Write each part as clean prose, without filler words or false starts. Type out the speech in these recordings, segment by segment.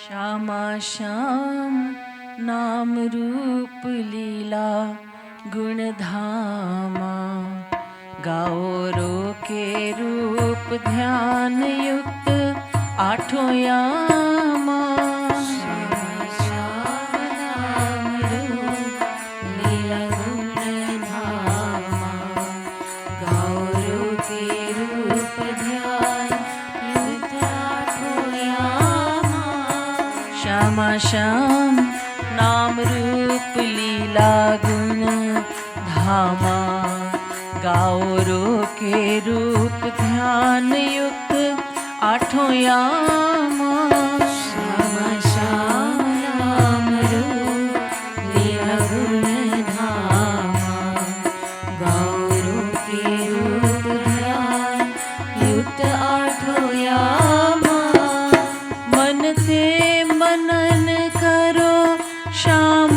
श्यामा श्याम नाम रूप लीला गुण धामा, गाओ रो के रूप ध्यान युक्त आठों यामा। श्यामा श्याम नाम रूप लीला गुण धामा, गाओ रो के रूप ध्यान युक्त आठों यामा। श्यामा श्याम नाम रूप लीला गुण धामा, गाओ रो के रूप ध्यान युक्त आठों यामा। श्यामा श्याम नाम रूप लीला गुण धामा, गाओ रो के रूप ध्यान युक्त आठों यामा। मन ते मनन करो श्याम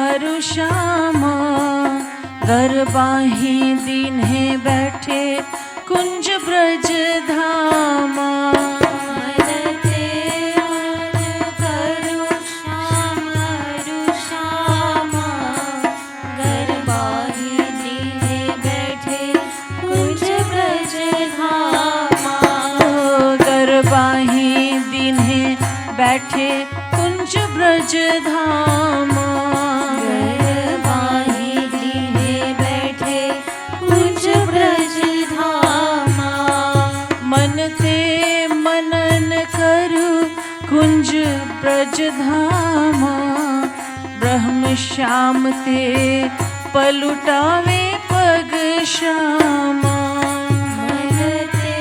अरु श्यामा, गरबाही दीन्हे बैठे कुंज ब्रज धामा। मन ते मनन करो श्याम अरु श्यामा, गरबाही दीन्हे बैठे कुंज ब्रज धामा। गरबाही दीन्हे बैठे कुंज ब्रज धामा, गरबाही दीन्हे बैठे कुंज ब्रज धामा। मन ते मनन करु कुंज ब्रज धामा, ब्रह्म श्याम ते पलुटावे पग श्यामा। मन ते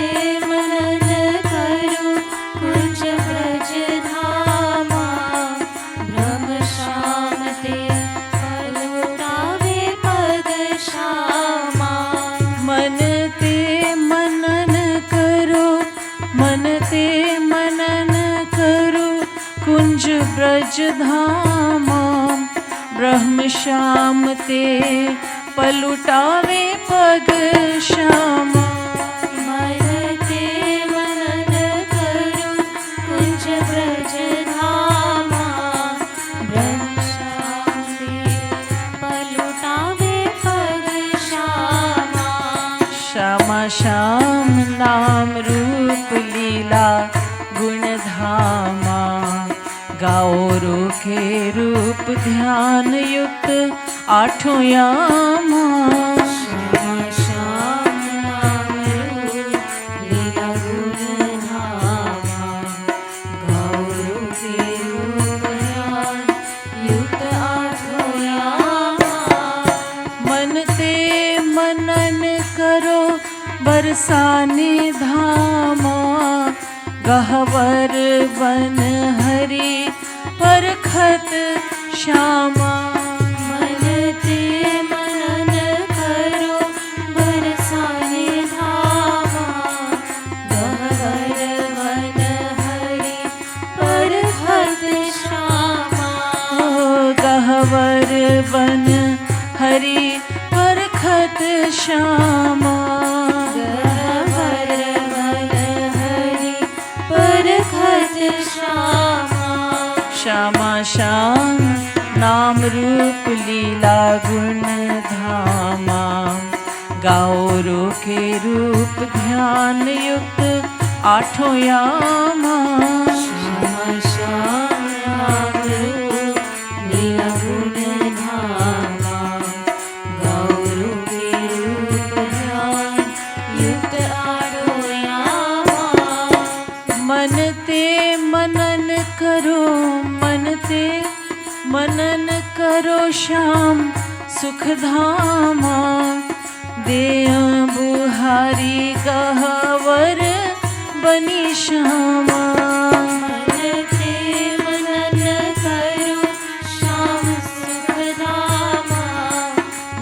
मनन करु कुंज ब्रज धामा, ब्रह्म श्याम ते पलुटावे पग श्यामा। मन ते मनन करो, मन ते मनन करो कुंज ब्रज धामा, ब्रह्म श्याम ते पलुटावे पग श्यामा। मन ते मनन करो कुंज ब्रज धामा, ब्रह्म श्याम ते पलुटावे पग श्यामा। श्यामा श्याम नाम रूप लीला गुण धामा, गाओ रो के रूप ध्यान युक्त आठों यामा। श्यामा श्याम नाम रूप लीला गुण धामा, गाओ रो के रूप ध्यान युक्त आठों यामा। मन ते मनन करो बरसाने धामा, गहवर वन हरि परखत श्यामा। मन ते मनन करो बरसाने धामा, गहवर वन हरि परखत श्यामा। गहवर वन हरि परखत श्यामा, गहवर वन हरि परखत श्यामा। श्यामा श्याम नाम रूप लीला गुण धामा, गाओ रो के रूप ध्यान युक्त आठों यामा। श्यामा श्याम नाम रूप लीला गुण धामा, गाओ रो के रूप ध्यान युक्त आठों यामा। मन ते मनन करो, मन ते मनन करो श्याम सुख धामा, दे बुहारी गहवर बनी श्यामा। मन ते मनन करो श्याम सुख धामा,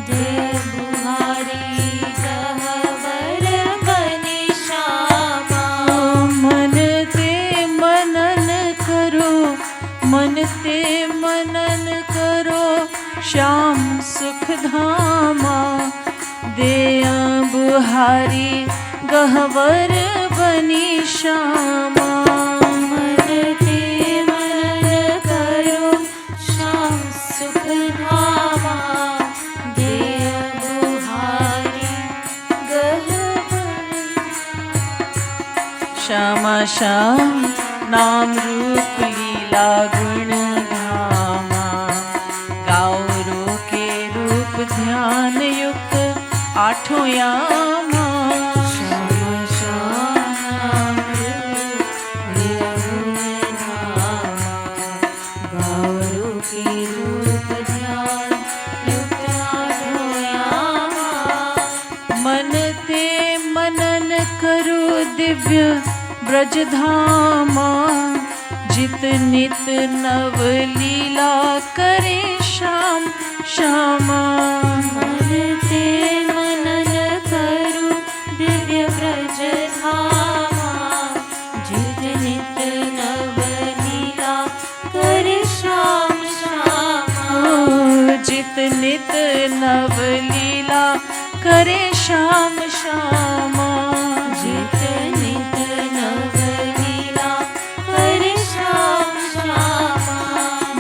दे बुहारी गहवर बनी श्यामा। मन ते मनन करो, मन ते मनन करो श्याम सुख धामा, दे बुहारी गहवर बनी श्यामा। मन ते मनन श्यामा श्याम नाम रूप लीला गुण धामा। गाओ रो के रूप ध्यान युक्त आठों यामा। श्यामा श्याम लीला गुण धामा। गाओ रो के रूप ध्यान युक्त आठों यामा। मन ते मनन करो दिव्य ब्रज धामा। जित नित नव लीला करे श्याम श्यामा। मन ते मनन करो दिव्य ब्रज धामा। जित नित नव लीला करे श्याम श्यामा। जित नित नव लीला करे श्याम श्यामा। जित नित नव लीला करे श्याम श्यामा।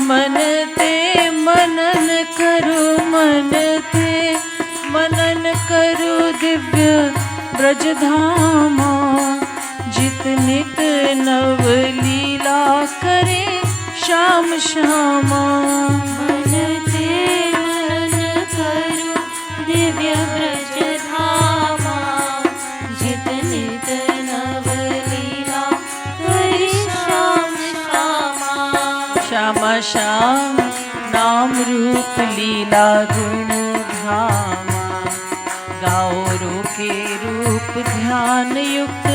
मन ते मनन करो मन ते मनन करो दिव्य ब्रज धामा। जित नित नव लीला करे श्याम श्यामा। मन ते मनन करो दिव्य ब्रज धामा। जित नित नव लीला करे श्याम श्यामा। श्यामा श्याम नाम रूप लीला गुण धामा। गाओ रो के रूप ध्यान युक्त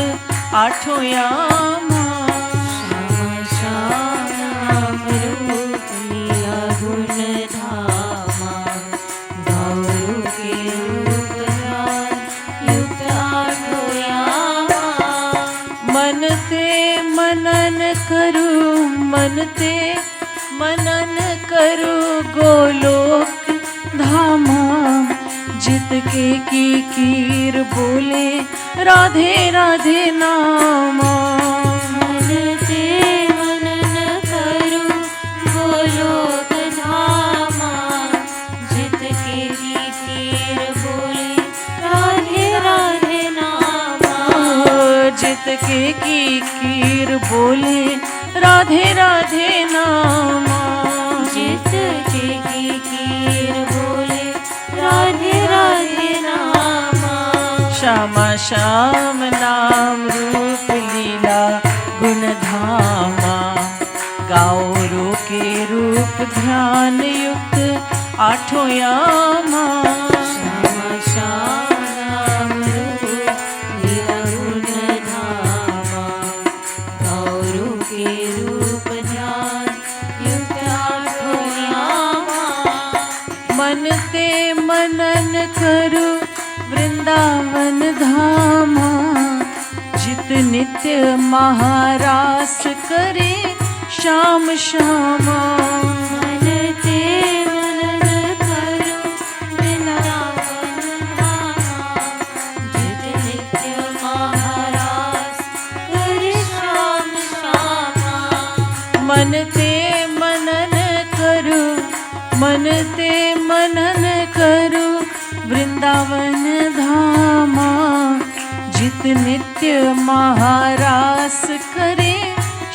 आठों यामा। श्यामा श्याम नाम रूप लीला गुण धामा। गाओ रो के रूप ध्यान युक्त आठों यामा। मन ते मनन करो मन ते मनन करो गोलोक धामा। जित के की कीर बोले राधे राधे नामा। मन ते मनन करो गोलोक धामा। जित के की कीर बोले राधे राधे नामा। जित के की कीर बोले राधे राधे नामा। जित के की कीर बोले राधे राधे नामा। श्यामा श्याम नाम रूप लीला गुण धामा। गाओ रो के रूप ध्यान युक्त आठों यामा। श्यामा श्याम नाम रूप लीला गुण धामा। गाओ रो के रूप ध्यान युक्त आठों यामा। मन ते मनन करो वृंदावन धामा। जित नित्य महारास करे श्याम श्यामा। मन ते मनन करो वृंदावन धामा। जित नित्य महारास करे श्याम श्यामा। मन ते मनन करो मन ते मनन करो वृंदावन धामा। जित नित्य महारास करे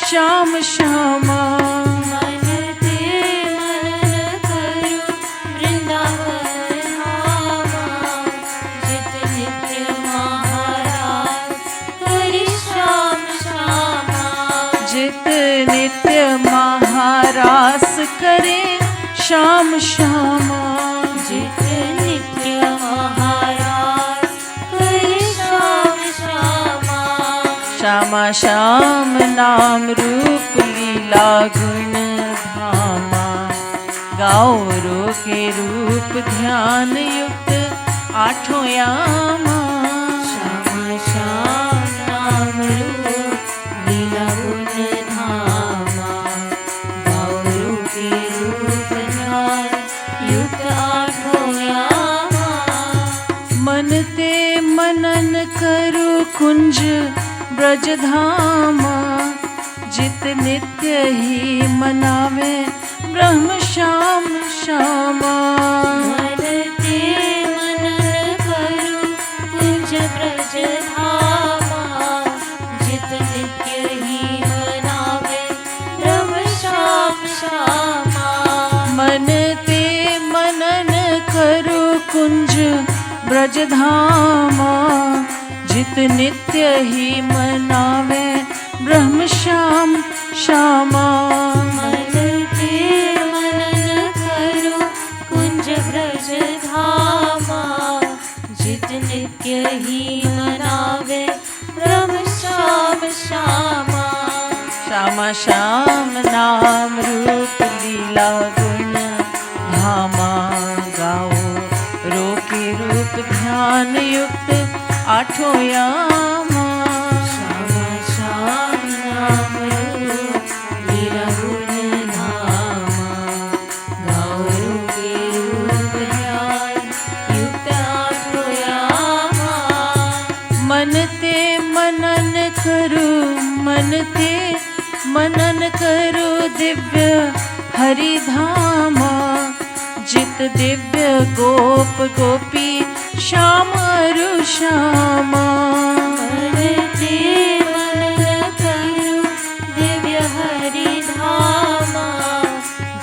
श्याम श्यामा। मन ते मनन करो वृंदावन धामा। जित नित्य महारास करे श्याम श्यामा। जित नित्य महारास करे श्याम श्यामा। जित नित्य महारास करे श्याम श्यामा। श्यामा श्याम नाम रूप लीला गुण धामा। गाओ रो के रूप ध्यान युक्त आठों यामा। श्यामा श्याम नाम रूप लीला गुण धामा। गाओ रो के रूप ध्यान युक्त आठों यामा। मन ते मनन करो कुंज ब्रज धामा। जित नित्य ही मनावे ब्रह्म श्याम श्यामा। मन ते मनन करो कुंज ब्रज धामा। जित ब्रज धामा, जित नित्य ही मनावे ब्रह्म श्याम श्यामा। मन के मनन करो कुंज ब्रज धामा, जित नित्य ही मनावे ब्रह्म श्याम श्यामा। श्यामा श्याम नाम रूप लीला गुण धामा, गाओ रोके रूप ध्यान युक्त आठों यामा। श्यामा श्याम नाम रूप लीला गुण धामा, गाओ रोके रूप ध्यान युक्त आठों यामा। मन ते मनन करो, मन ते मनन करो दिव्य हरि धामा, जित दिव्य गोप गोपी श्याम अरु श्यामा। मन ते मनन करो दिव्य हरि धामा,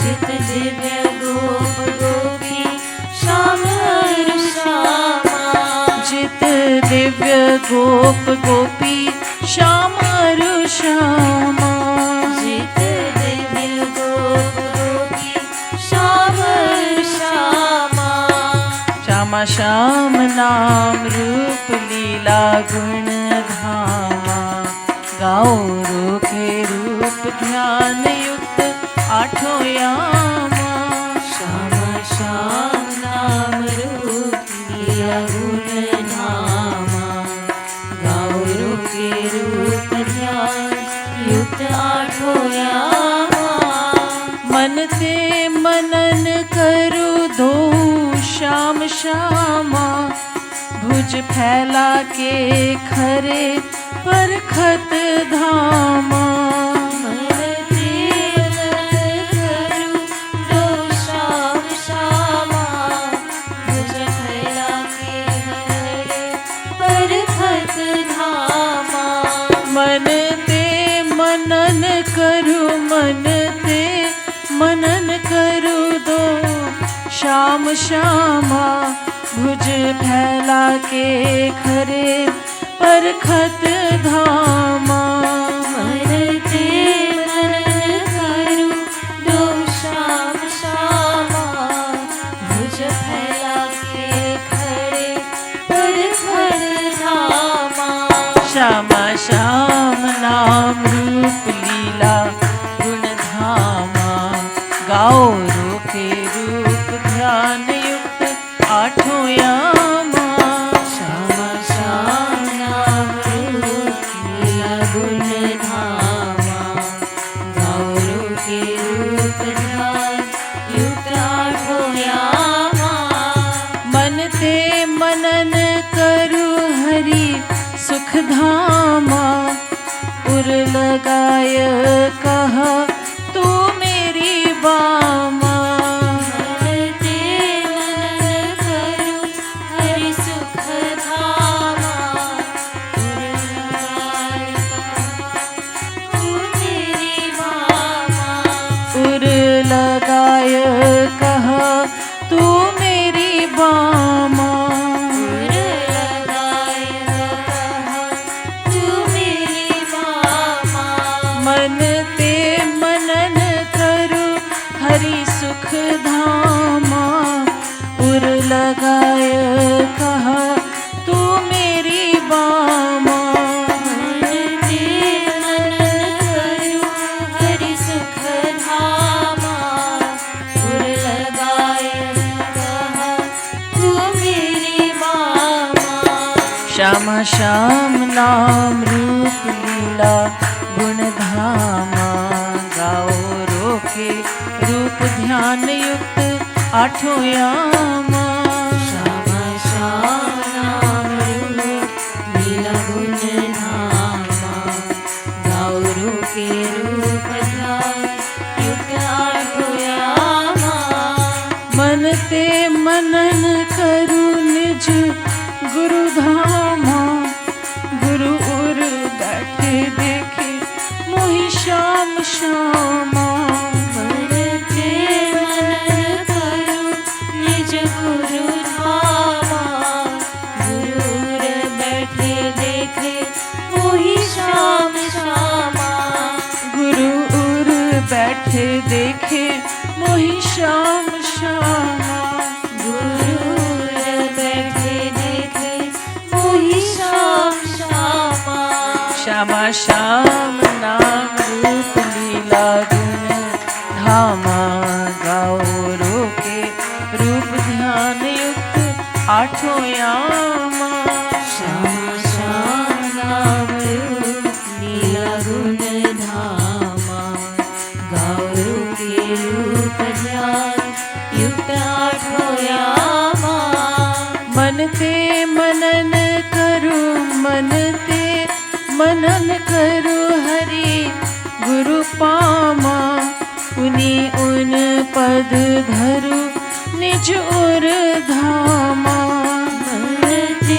जित दिव्य गोप गोपी श्याम अरु श्यामा। जित दिव्य गोप गोपी श्याम अरु श्यामा। जित दिव्य गोप गोपी श्याम अरु श्यामा। श्यामा श्याम नाम रूप लीला गुण धामा, गाओ रोके रूप ध्यान युक्त आठों यामा। श्यामा श्याम नाम रूप लीला गुण धामा, गाओ रोके रूप ध्यान युक्त आठों यामा। मन ते मनन करो दो श्याम श्यामा, भुज फैला के खरे परखत धामा। मन ते मनन करो दो श्याम श्यामा, भुज फैला के खरे परखत धामा। मन ते मनन करो, मन ते मनन करो दो श्याम श्यामा, भुज फैला के खरे परखत धामा। मन ते मनन करो दो श्याम श्यामा, भुज फैला के खरे परखत धामा। श्यामा श्याम नाम रूप लीला गुण धामा, गाओ रोके रूप ध्यान युक्त आठों यामा। श्यामा श्याम नाम रूप लीला गुण धामा, गाओ रोके रूप ध्यान युक्त आठों यामा। मन ते मनन करो हरि सुख धामा, उर लगाय कहा तू मेरी बामा। मन ते मनन करो हरि सुख धामा, उर लगाय कहा तू मेरी बामा। उर लगाय कहा तू मेरी बामा। उर लगाय कहा तू मेरी बामा। मन ते मनन करो हरि सुख धामा, उर लगाय कहा तू मेरी बामा। मन ते मनन करो हरि सुख धामा, उर लगाय कहा तू मेरी बामा। श्यामा श्याम नाम रूप लीला गुण धामा, गाओ रोके रूप ध्यान युक्त आठों यामा। श्यामा श्याम नाम रूप लीला गुण धामा, गाओ रोके रूप ध्यान युक्त आठों यामा। मन ते मनन करो निज गुरु धामा, गुरु उर बैठे देखे मोहि श्याम श्यामा। मन ते मनन करो निज श्यामा श्याम नाम रूप लीला गुण धामा गाओ रोके रूप ध्यान युक्त आठों यामा। श्यामा श्याम नाम रूप लीला गुण धामा गाओ रोके रूप ध्यान युक्त आठों यामा। मन ते मनन करो मन ते मनन करो हरि गुरु पामा। उनी उन पद धरु निज उर धामा। मन ते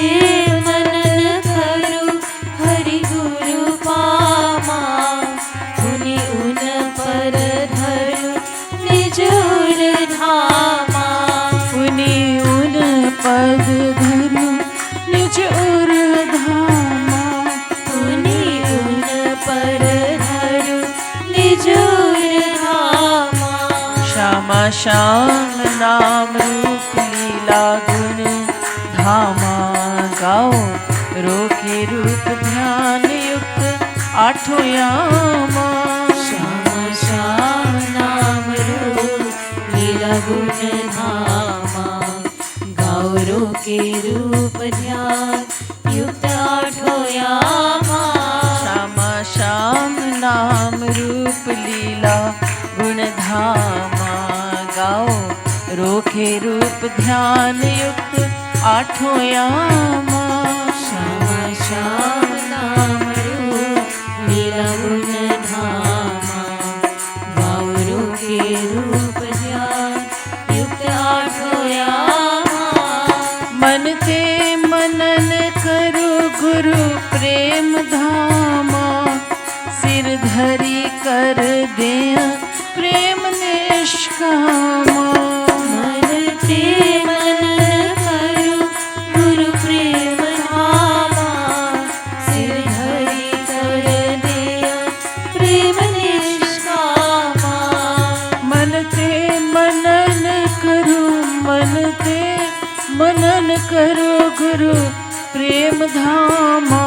मनन करो हरि गुरु पामा। उनी उन पद धरु निज उर धामा। उनी उन पद धरु निज उर धामा। उनी उन पर धरु निज उर धामा। श्यामा श्याम नाम रूप लीला गुण धामा गाओ रोके रूप ध्यान युक्त आठों यामा। श्यामा श्याम नाम रूप लीला गुण धामा गाओ रोके रूप ध्यान युक्त आठों यामा। श्यामा श्याम नाम रूप लीला गुण धामा गाओ रोके रूप ध्यान युक्त आठों यामा। श्यामा श्याम नाम रूप लीला गुण धामा गाओ रोके रूप ध्यान युक्त आठों यामा। मन ते मनन करो गुरु प्रेम धामा। सिर धरी कर दिया प्रेम निष्कामा। मन ते मनन करो गुरु प्रेम धामा। सिर धरि कर दिया प्रेम निष्कामा। मन ते मनन करो मन ते मनन करो गुरु प्रेम धामा।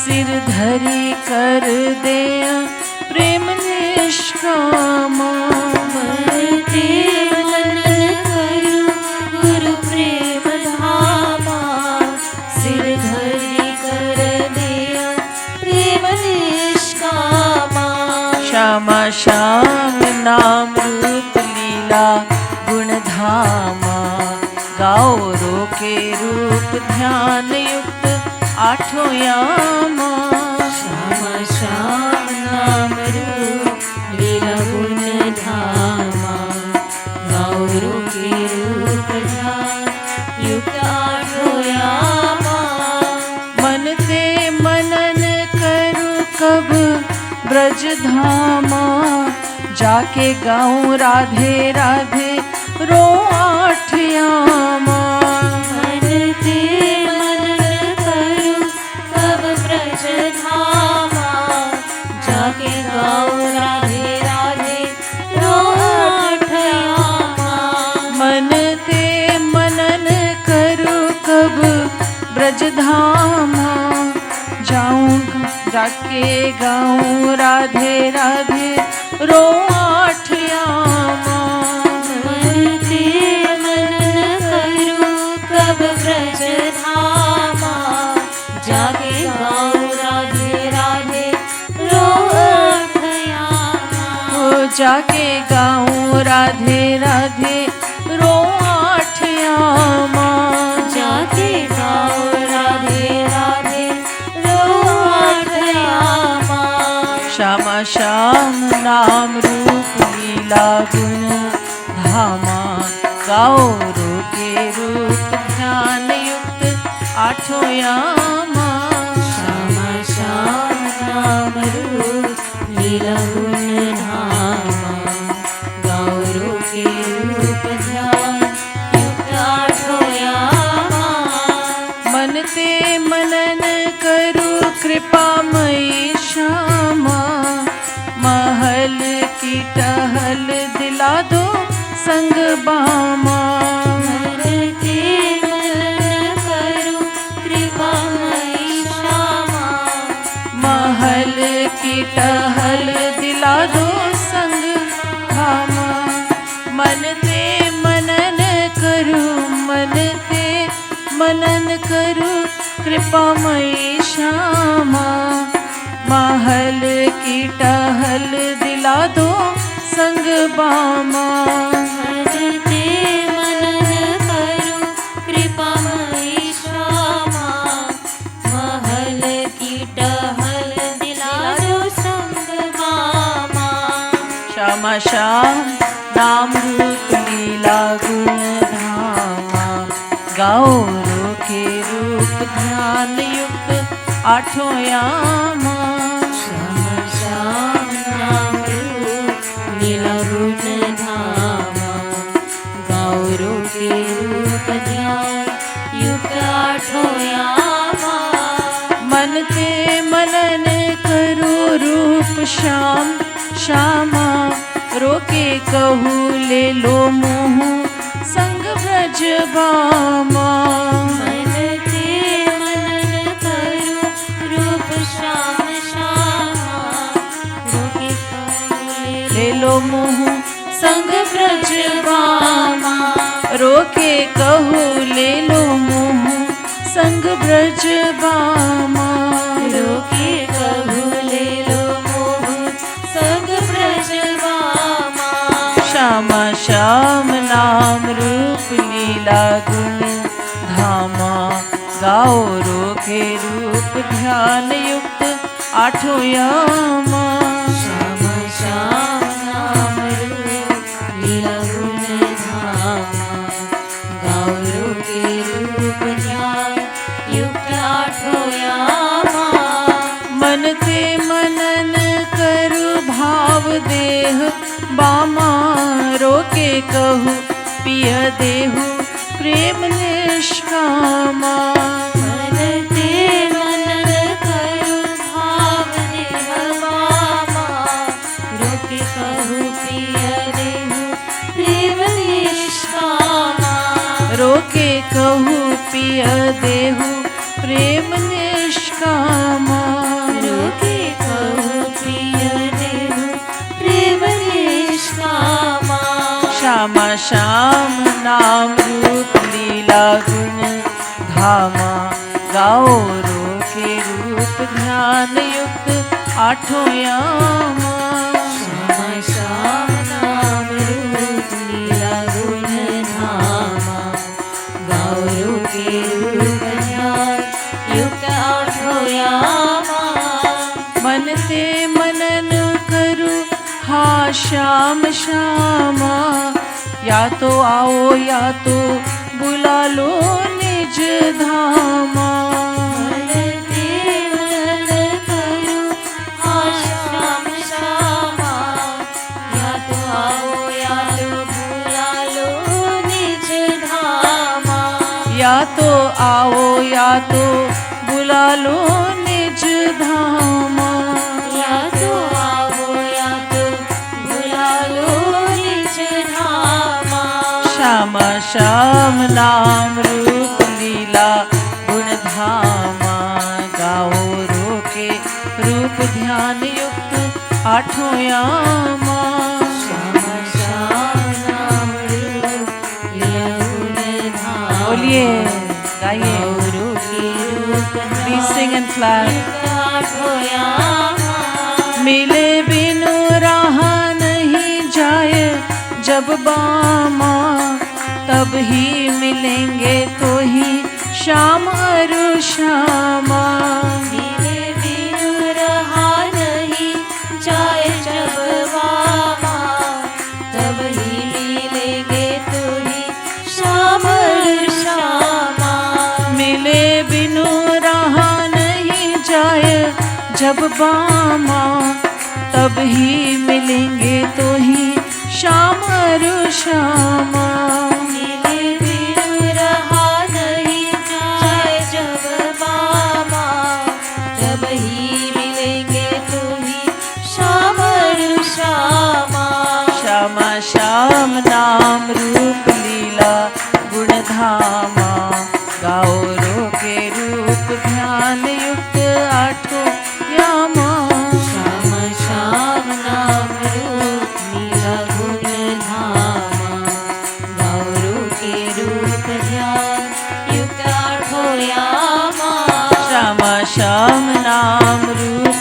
सिर धरी कर दिया प्रेम निष्कामा। मन ते मनन करो गुरु प्रेम धामा। सिर धरि कर दिया प्रेम निष्कामा। श्यामा श्याम नाम रूप लीला गुण धामा गाओ रोके रूप ध्यान युक्त आठों यामा। श्यामा श्याम नाम रूप लीला गुण धामा गाओ रोके रूप ध्यान युक्त आठों यामा। मन ते मनन करो कब ब्रज धामा। जाके गाऊं राधे राधे रो आठ यामा। मन ते मनन करो कब ब्रज धामा। जाके गाओ राधे राधे रो आठ यामा। मन ते मनन करो कब ब्रज धामा। जाऊं जाके गाऊं राधे राधे रो आठ यामा। मन ते मनन करो कब ब्रज धामा। जाके गाओ राधे राधे रो आठ यामा। ओ जाके गाऊं राधे राधे रो आठ यामा। जाके गाओ राधे राधे रो आठ यामा। श्यामा श्याम नाम रूप लीला गुण धामा गाओ रोके रूप ध्यान युक्त आठों यामा। श्यामा श्याम नाम रूप लीला गुण धामा गाओ रोके रूप ध्यान युक्त आठों यामा। मन ते मनन करो कृपामयी श्यामा। महल की टहल दिला दो संग बामा। मन ते मनन करो कृपामयी श्यामा। की टहल दिला दो संग भामा। मन ते मनन करूं, मन ते मनन करूं, कृपामयी श्यामा। महल की टहल दिला दो संग बामा। भजते मनन करूं, कृपामयी श्यामा। महल की टहल दिला दो संग बामा। श्यामा श्याम नाम रूप लीला गुण धामा। गाओ रो के रूप ध्यान युक्त आठों यामा। श्यामा श्याम नाम रूप लीला गुण धामा। गौरों के रूप ध्यान युक्त आठों यामा। मन ते मनन करो रूप श्याम श्यामा। रोके कहूँ ले लो मोह संग ब्रज बामा। मन ते मनन करो रूप श्याम श्यामा। रोके कहूँ ले लो मोह संग ब्रज बामा। रोके कहूँ ले लो मोह संग ब्रज बामा। रोके कहूँ ले लो मोह संग ब्रज बामा। श्यामा श्याम नाम रूप लीला गुण धामा। गाओ रोके रूप ध्यान युक्त आठों यामा। श्यामा श्याम नाम रूप लीला गुण धामा। गौरों के रूप ध्यान युक्त आठों यामा। मन ते मनन करु भाव देह बामा। रोके कहूँ पिय देहु प्रेम निष्कामा। मन ते मनन करूं भाव देह बामा। रोके कहूँ पिय देहु प्रेम निष्कामा। रोके कहूँ पिय देहु प्रेम निष्कामा। रोके कहूँ पिय देहु प्रेम निष्कामा। श्यामा श्याम नाम रूप लीला गुण धामा। गाओ रोके रूप ध्यान युक्त आठों यामा। श्यामा श्याम नाम रूप लीला गुण धामा। गौरों के रूप ध्यान युक्त आठों यामा। मन ते मनन करूं हा श्याम श्यामा। या तो आओ या तो बुला लो निज धामा। मन ते मनन करूं हा श्याम श्यामा। या तो आओ या तो बुला लो निज धामा। या तो आओ या तो बुला लो निज धामा। या तो आओ या तो बुला लो निज धामा। श्यामा श्याम नाम रूप लीला गुण धामा। गाओ रोके रूप ध्यान युक्त आठों यामा। श्यामा श्याम नाम रूप लीला गुण धामा। बोलिए गाइए। गौरों के रूप Please sing and clap. युक्त आठों यामा। मिले बिनु रहा नहीं जाए जब बामा। तब ही मिलेंगे तो ही श्याम अरु श्यामा। मिले बिनु रहा नहीं जाए जब बामा। तब ही मिलेंगे तो ही श्याम अरु श्यामा। मिले बिनु रहा नहीं जाए जब बामा। तब ही मिलेंगे तो ही श्याम अरु श्यामा। मिले बिनु रहा नहीं जाए जब बामा। तब ही मिलेंगे तो ही श्याम अरु श्यामा। श्यामा श्याम नाम रूप लीला गुण धामा। गाओ रोके रूप ध्यान युक्त आठों यामा।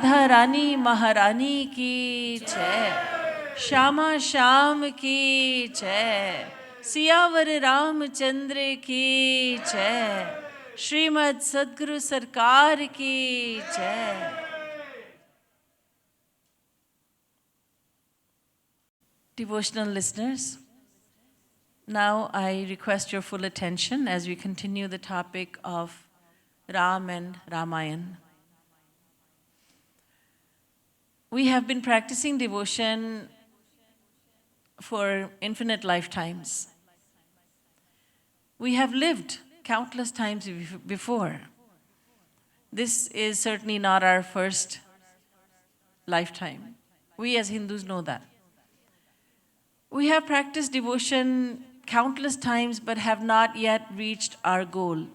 राधा रानी महारानी की जय, श्यामा श्याम की जय, सियावर रामचंद्र की जय, श्रीमद् सद्गुरु सरकार की जय. Devotional listeners, now I request your full attention as we continue the topic of Ram and Ramayan. We have been practicing devotion for infinite lifetimes. We have lived countless times before. This is certainly not our first lifetime. We as Hindus know that. We have practiced devotion countless times but have not yet reached our goal.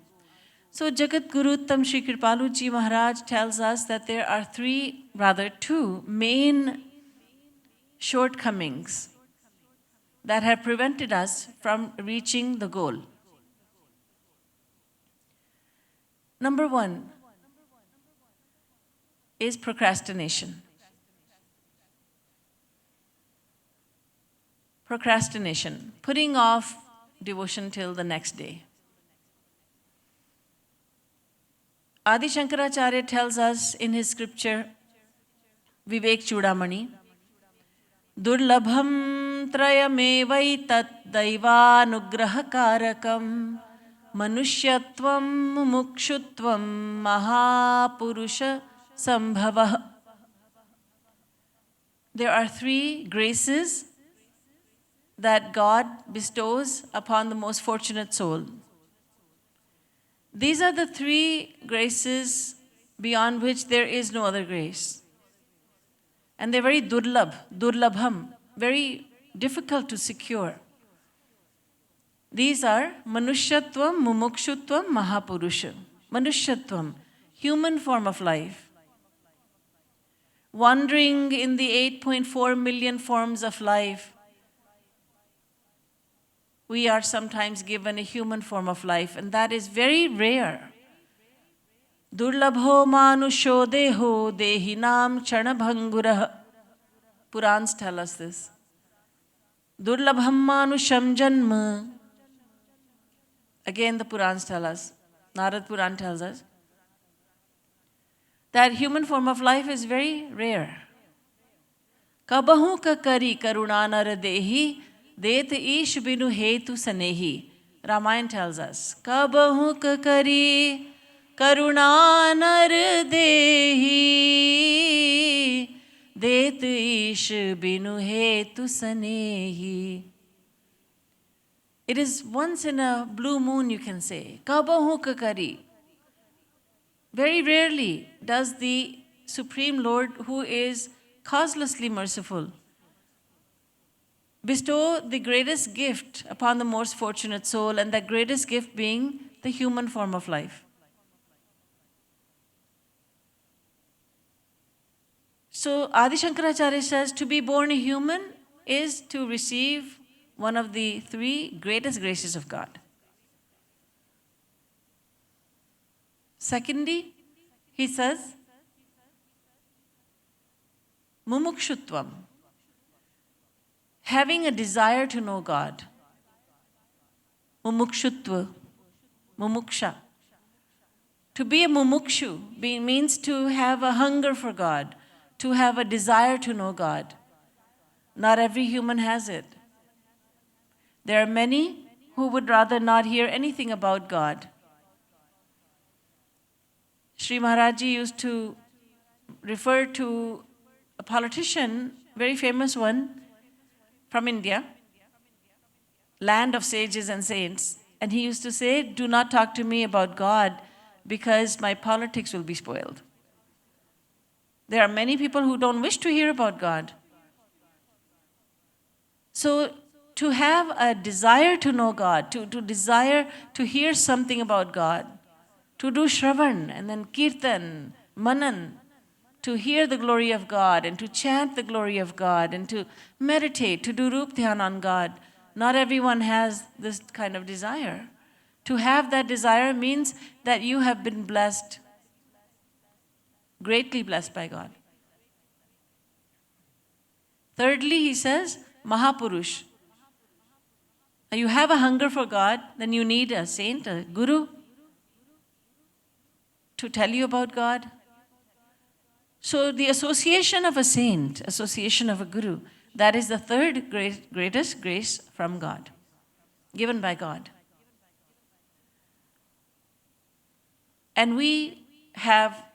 So Jagat Guru Uttam Shri Kripalu Ji Maharaj tells us that there are two main shortcomings that have prevented us from reaching the goal. Number one is procrastination. Procrastination, putting off devotion till the next day. Adi Shankaracharya tells us in his scripture, Vivek Chudamani, Durlabham trayamevaitat daivanugrahakarakam manusyatvam mukshutvam mahapurusha sambhavah. There are three graces that God bestows upon the most fortunate soul. These are the three graces beyond which there is no other grace. And they're very durlabham, very difficult to secure. These are manushyatvam, mumukshutvam, mahapurusha. Manushyatvam, human form of life. Wandering in the 8.4 million forms of life, we are sometimes given a human form of life, and that is very rare. Durlabho manusho deho dehinam chanabhangurah. Purans tell us this. Durlabham manusham janma. Again the Purans tell us, Narad Puran tells us, that human form of life is very rare. Kabahu ka kari karunanar dehi Det ish binu hetu sanehi. Ramayana tells us, Kabahu ka kari karunanar dehi Det ish binu hetu sanehi. It is once in a blue moon, you can say. Kabahu ka kari. Very rarely does the Supreme Lord, who is causelessly merciful, bestow the greatest gift upon the most fortunate soul, and that greatest gift being the human form of life. So Adi Shankaracharya says to be born a human is to receive one of the three greatest graces of God. Secondly, he says, mumukshutvam, having a desire to know God. Mumukshutva, mumuksha. To be a mumukshu means to have a hunger for God, to have a desire to know God. Not every human has it. There are many who would rather not hear anything about God. Shri Maharaj used to refer to a politician, very famous one, from India, land of sages and saints. And he used to say, do not talk to me about God because my politics will be spoiled. There are many people who don't wish to hear about God. So to have a desire to know God, to desire to hear something about God, to do Shravan and then Kirtan, Manan, to hear the glory of God and to chant the glory of God and to meditate, to do Rup Dhyan on God. Not everyone has this kind of desire. To have that desire means that you have been blessed, greatly blessed by God. Thirdly, he says, Mahapurush. You have a hunger for God, then you need a saint, a guru, to tell you about God. So the association of a saint, association of a guru, that is the third greatest grace from God, given by God. And we have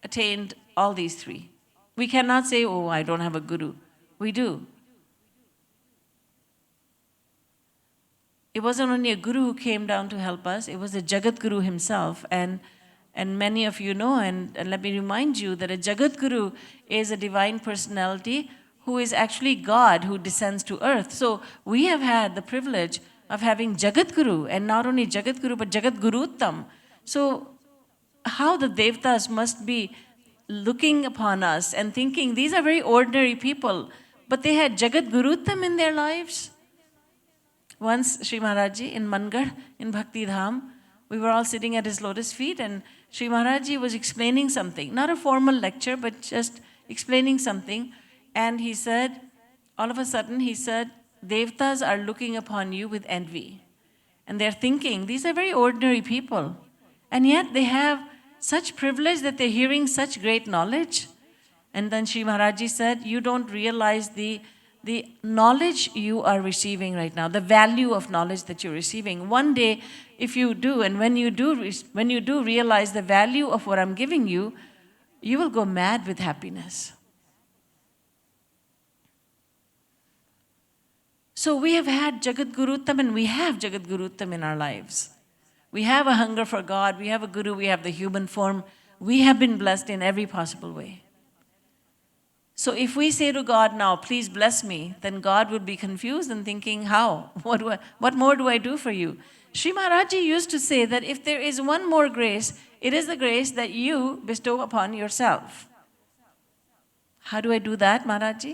attained all these three. We cannot say, oh, I don't have a guru. We do. It wasn't only a guru who came down to help us, it was the Jagat Guru himself. And many of you know, and let me remind you that a Jagat Guru is a divine personality who is actually God who descends to earth. So we have had the privilege of having Jagat Guru, and not only Jagat Guru, but Jagat Guruttam. So how the Devtas must be looking upon us and thinking, these are very ordinary people, but they had Jagat Guruttam in their lives. Once, Shri Maharaj in Mangar, in Bhakti Dham, we were all sitting at his lotus feet, and Shri Maharaj was explaining something, not a formal lecture, but just explaining something. And he said, all of a sudden, he said, Devtas are looking upon you with envy. And they're thinking, these are very ordinary people. And yet they have such privilege that they're hearing such great knowledge. And then Shri Maharaj said, you don't realize the knowledge you are receiving right now, the value of knowledge that you're receiving. One day, if you do, and when you do realize the value of what I'm giving you, you will go mad with happiness. So we have had Jagat Guruttam, and we have Jagat Guruttam in our lives. We have a hunger for God, we have a guru, we have the human form. We have been blessed in every possible way. So if we say to God now, please bless me, then God would be confused and thinking, how? What more do I do for you? Shri Maharaj used to say that if there is one more grace, it is the grace that you bestow upon yourself. How do I do that, Maharaj?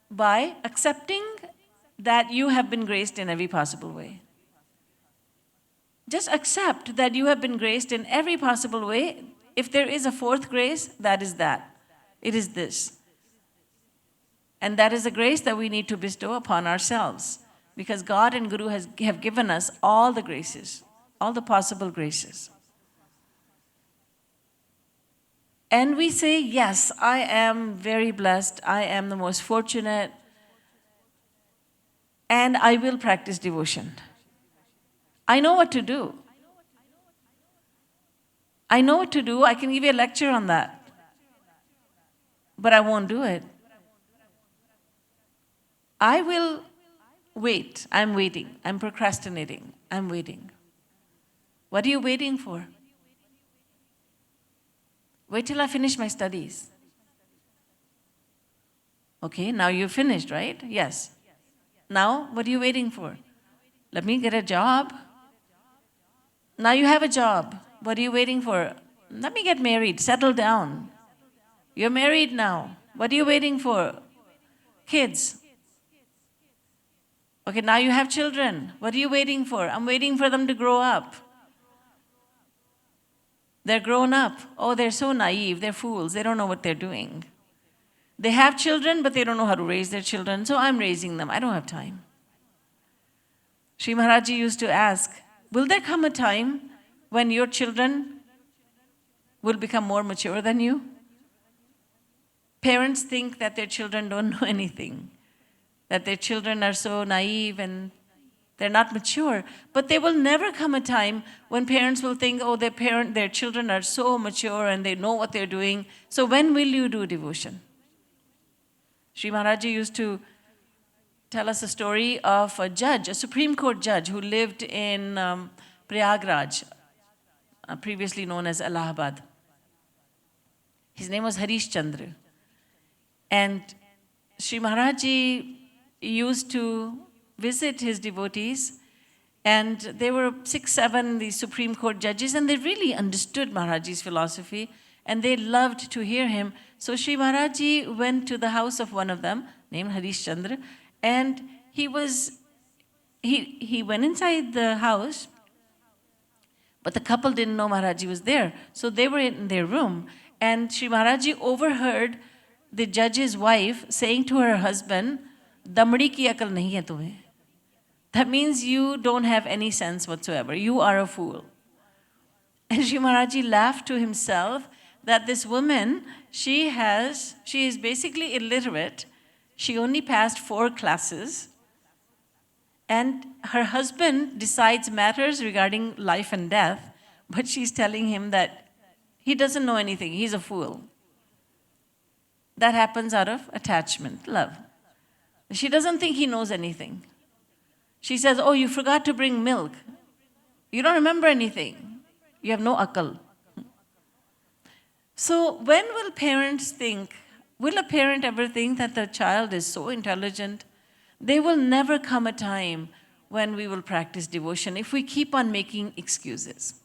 By accepting that you have been graced in every possible way. Just accept that you have been graced in every possible way. If there is a fourth grace, that is that. It is this. And that is a grace that we need to bestow upon ourselves. Because God and Guru have given us all the graces, all the possible graces. And we say, yes, I am very blessed, I am the most fortunate, and I will practice devotion. I know what to do. I know what to do, I can give you a lecture on that. But I won't do it. I will wait. I'm waiting. I'm procrastinating. I'm waiting. What are you waiting for? Wait till I finish my studies. Okay, now you've finished, right? Yes. Now, what are you waiting for? Let me get a job. Now you have a job. What are you waiting for? Let me get married, settle down. You're married now. What are you waiting for? Kids. Okay, now you have children. What are you waiting for? I'm waiting for them to grow up. They're grown up. Oh, they're so naive. They're fools. They don't know what they're doing. They have children, but they don't know how to raise their children. So I'm raising them. I don't have time. Shri Maharaj used to ask, will there come a time when your children will become more mature than you? Parents think that their children don't know anything, that their children are so naive and they're not mature. But there will never come a time when parents will think, oh, their children are so mature and they know what they're doing. So when will you do devotion? Shri Maharaj used to tell us a story of a judge, a Supreme Court judge who lived in Prayagraj, previously known as Allahabad. His name was Harish Chandra. And Shri Maharaj used to visit his devotees, and there were 6, 7 these Supreme Court judges, and they really understood Maharaj's philosophy, and they loved to hear him. So Shri Maharaj went to the house of one of them, named Harish Chandra, and he went inside the house, but the couple didn't know Maharaj was there. So they were in their room, and Shri Maharaj overheard the judge's wife saying to her husband, "Damdi ki akal nahi hai tumhe." That means you don't have any sense whatsoever. You are a fool. And Shri Maharaji laughed to himself that this woman, she is basically illiterate. She only passed 4 classes. And her husband decides matters regarding life and death, but she's telling him that he doesn't know anything. He's a fool. That happens out of attachment, love. She doesn't think he knows anything. She says, "Oh, you forgot to bring milk. You don't remember anything. You have no akal." So when will parents think, will a parent ever think that the child is so intelligent? There will never come a time when we will practice devotion if we keep on making excuses.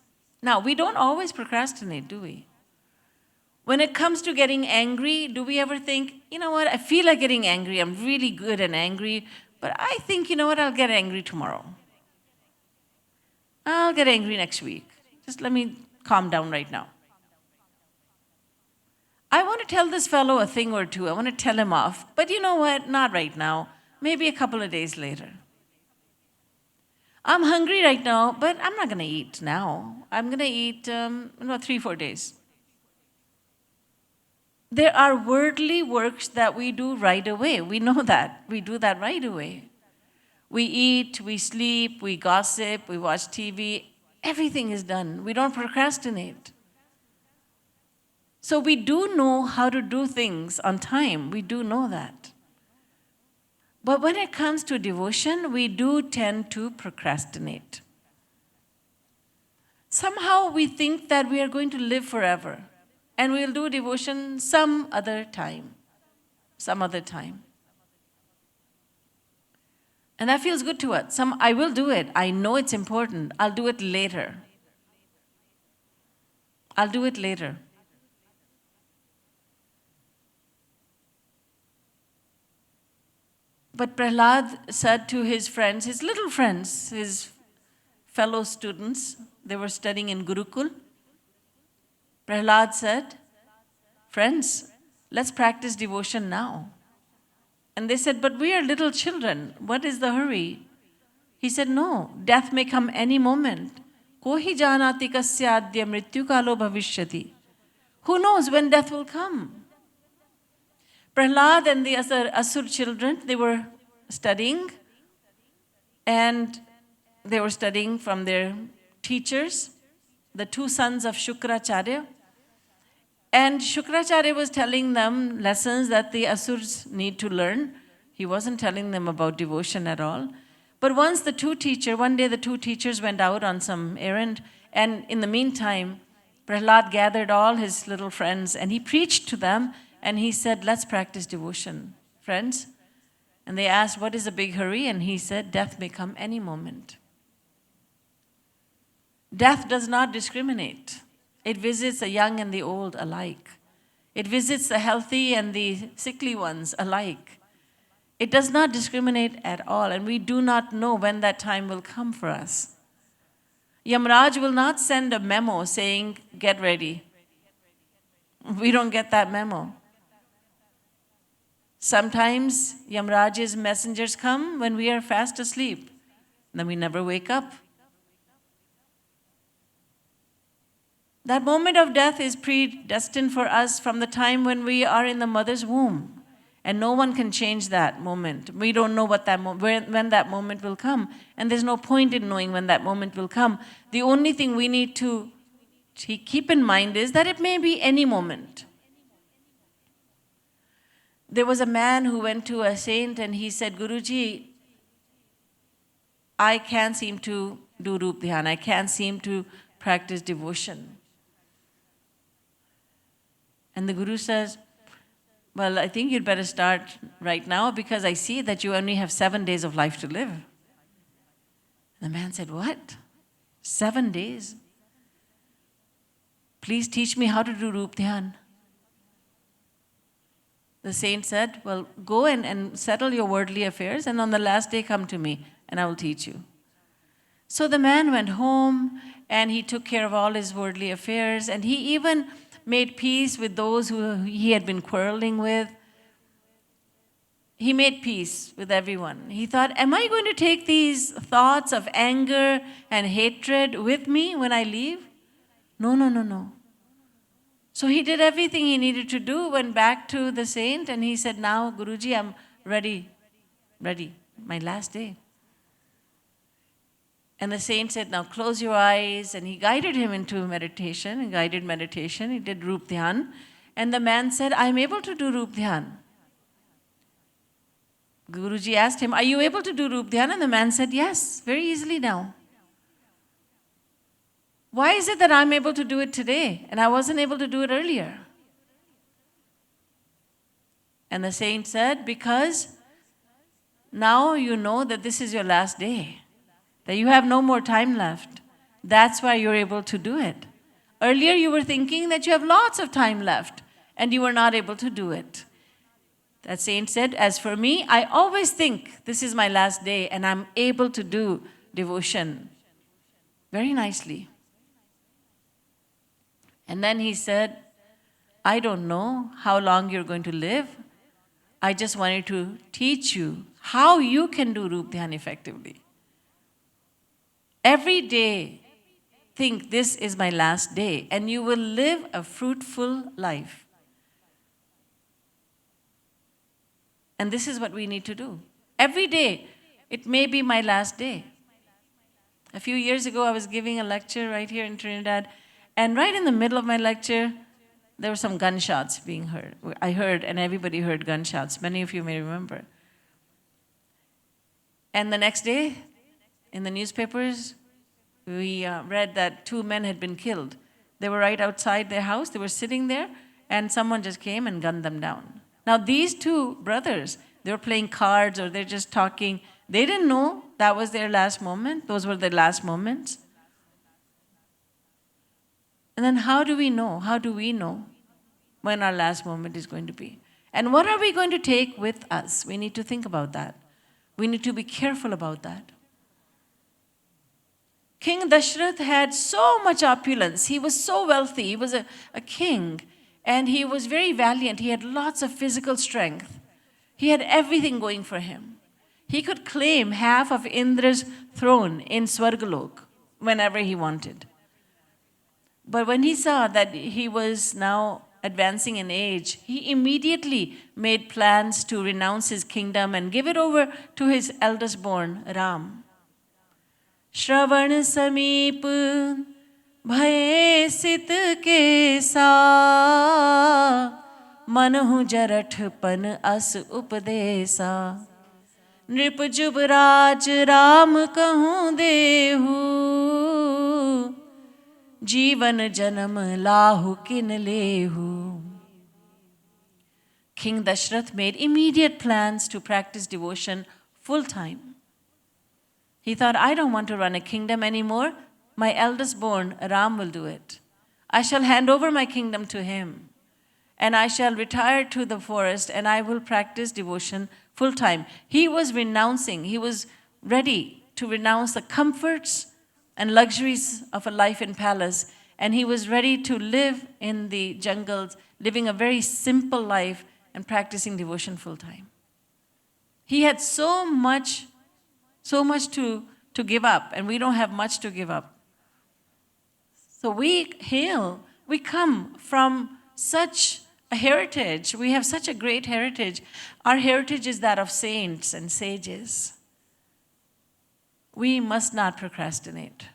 Now, we don't always procrastinate, do we? When it comes to getting angry, do we ever think, you know what, I feel like getting angry, I'm really good and angry, but I think, you know what, I'll get angry tomorrow. I'll get angry next week. Just let me calm down right now. I want to tell this fellow a thing or two. I want to tell him off. But you know what? Not right now. Maybe a couple of days later. I'm hungry right now, but I'm not going to eat now. I'm going to eat 3-4 days. There are worldly works that we do right away. We know that. We do that right away. We eat, we sleep, we gossip, we watch TV. Everything is done. We don't procrastinate. So we do know how to do things on time. We do know that. But when it comes to devotion, we do tend to procrastinate. Somehow we think that we are going to live forever and we'll do devotion some other time. Some other time. And that feels good to us. I will do it. I know it's important. I'll do it later. I'll do it later. But Prahlad said to his friends, his little friends, his fellow students, they were studying in Gurukul. Prahlad said, "Friends, let's practice devotion now." And they said, "But we are little children. What is the hurry?" He said, "No, death may come any moment. Kohi janati kasya adya mrityu kalo bhavishyati." Who knows when death will come? Prahlad and the Asur children, they were studying, and they were studying from their teachers, the 2 sons of Shukracharya. And Shukracharya was telling them lessons that the Asurs need to learn. He wasn't telling them about devotion at all. But one day the 2 teachers went out on some errand, and in the meantime, Prahlad gathered all his little friends and he preached to them. And he said, "Let's practice devotion, friends." And they asked, "What is the big hurry?" And he said, "Death may come any moment." Death does not discriminate. It visits the young and the old alike. It visits the healthy and the sickly ones alike. It does not discriminate at all, and we do not know when that time will come for us. Maharaj will not send a memo saying, "Get ready." We don't get that memo. Sometimes Yamaraj's messengers come when we are fast asleep. Then we never wake up. That moment of death is predestined for us from the time when we are in the mother's womb. And no one can change that moment. We don't know when that moment will come. And there's no point in knowing when that moment will come. The only thing we need to keep in mind is that it may be any moment. There was a man who went to a saint and he said, "Guruji, I can't seem to do Rup Dhyan. I can't seem to practice devotion." And the Guru says, "Well, I think you'd better start right now because I see that you only have 7 days of life to live." The man said, "What? 7 days? Please teach me how to do Rup Dhyan." The saint said, "Well, go and settle your worldly affairs, and on the last day come to me, and I will teach you." So the man went home, and he took care of all his worldly affairs, and he even made peace with those who he had been quarreling with. He made peace with everyone. He thought, am I going to take these thoughts of anger and hatred with me when I leave? No, no, no, no. So he did everything he needed to do, went back to the saint, and he said, now, Guruji, I'm ready, my last day. And the saint said, now close your eyes, and he guided him into meditation, guided meditation. He did Rup Dhyan, and the man said, I'm able to do Rup Dhyan. Guruji asked him, are you able to do Rup Dhyan? And the man said, yes, very easily now. Why is it that I'm able to do it today and I wasn't able to do it earlier? And the saint said, because now you know that this is your last day, that you have no more time left. That's why you're able to do it. Earlier you were thinking that you have lots of time left and you were not able to do it. That saint said, as for me, I always think this is my last day and I'm able to do devotion very nicely. And then he said, I don't know how long you're going to live. I just wanted to teach you how you can do Rup Dhyan effectively. Every day, think this is my last day, and you will live a fruitful life. And this is what we need to do. Every day, it may be my last day. A few years ago, I was giving a lecture right here in Trinidad, and right in the middle of my lecture, there were some gunshots being heard. I heard, and everybody heard gunshots. Many of you may remember. And the next day, in the newspapers, we read that 2 men had been killed. They were right outside their house. They were sitting there, and someone just came and gunned them down. Now, these 2 brothers, they were playing cards or they're just talking. They didn't know that was their last moment. Those were their last moments. And then how do we know? How do we know when our last moment is going to be? And what are we going to take with us? We need to think about that. We need to be careful about that. King Dashrath had so much opulence. He was so wealthy. He was a king. And he was very valiant. He had lots of physical strength. He had everything going for him. He could claim half of Indra's throne in Swargalok whenever he wanted. But when he saw that he was now advancing in age, he immediately made plans to renounce his kingdom and give it over to his eldest born, Ram. Shravan Sameep Bhaye Sit Kesa Manahu Jarath Pan As Upadesa Nrip Jubraj Ram Kahun Dehu Jeevan Janam Lahu Kin Lehu. King Dashrath made immediate plans to practice devotion full time. He thought, I don't want to run a kingdom anymore. My eldest born, Ram, will do it. I shall hand over my kingdom to him. And I shall retire to the forest and I will practice devotion full time. He was renouncing, he was ready to renounce the comforts and luxuries of a life in palace. And he was ready to live in the jungles, living a very simple life and practicing devotion full time. He had so much to give up, and we don't have much to give up. So we come from such a heritage. We have such a great heritage. Our heritage is that of saints and sages. We must not procrastinate.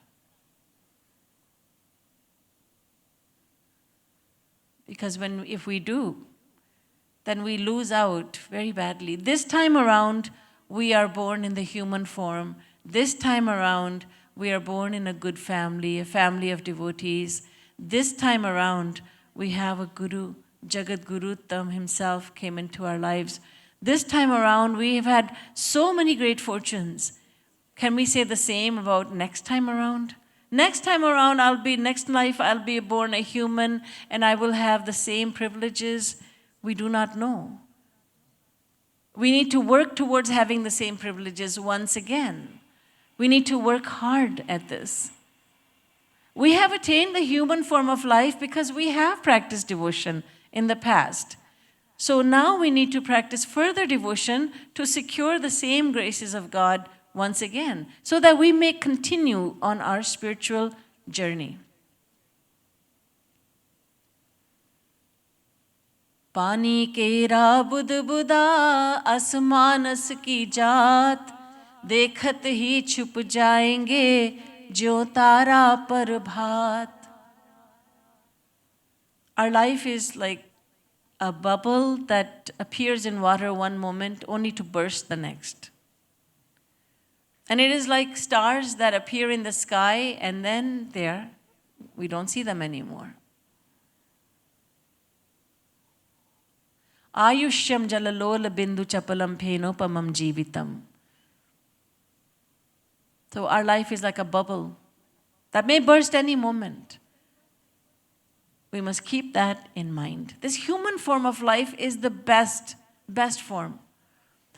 Because if we do, then we lose out very badly. This time around, we are born in the human form. This time around, we are born in a good family, a family of devotees. This time around, we have a Guru, Jagat Guru Tam himself came into our lives. This time around, we have had so many great fortunes. Can we say the same about next time around? Next time around, next life, I'll be born a human and I will have the same privileges. We do not know. We need to work towards having the same privileges once again. We need to work hard at this. We have attained the human form of life because we have practiced devotion in the past. So now we need to practice further devotion to secure the same graces of God once again, so that we may continue on our spiritual journey. पानी केरा बुद बुदा आसमानस की जात देखत ही छुप जाएंगे जो तारा प्रभात. Our life is like a bubble that appears in water one moment only to burst the next. And it is like stars that appear in the sky and then we don't see them anymore. Ayushyam jalalola bindu chapalam phenopamam jivitam. So our life is like a bubble that may burst any moment. We must keep that in mind. This human form of life is the best form.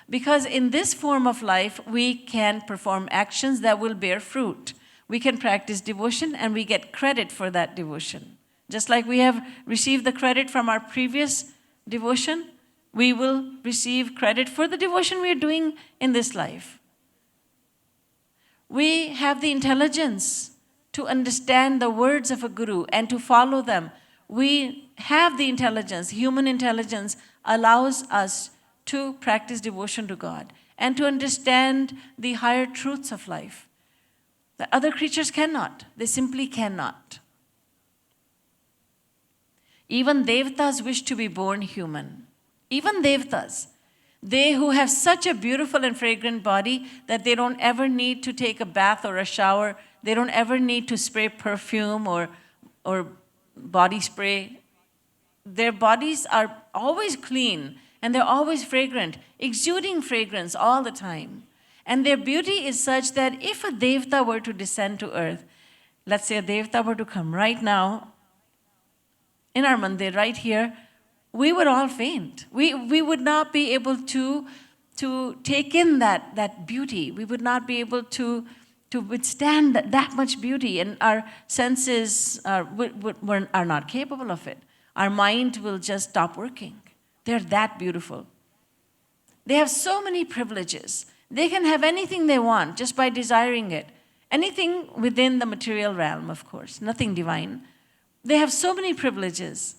Because in this form of life, we can perform actions that will bear fruit. We can practice devotion and we get credit for that devotion. Just like we have received the credit from our previous devotion, we will receive credit for the devotion we are doing in this life. We have the intelligence to understand the words of a guru and to follow them. We have the intelligence. Human intelligence allows us to practice devotion to God and to understand the higher truths of life that other creatures cannot. They simply cannot. Even Devatas wish to be born human. Even Devatas. They who have such a beautiful and fragrant body that they don't ever need to take a bath or a shower. They don't ever need to spray perfume or body spray. Their bodies are always clean and they're always fragrant, exuding fragrance all the time. And their beauty is such that if a Devta were to descend to earth, let's say a Devta were to come right now in our mandir, right here, we would all faint. We would not be able to take in that beauty. We would not be able to withstand that much beauty, and our senses are not capable of it. Our mind will just stop working. They're that beautiful. They have so many privileges. They can have anything they want just by desiring it. Anything within the material realm, of course, nothing divine. They have so many privileges.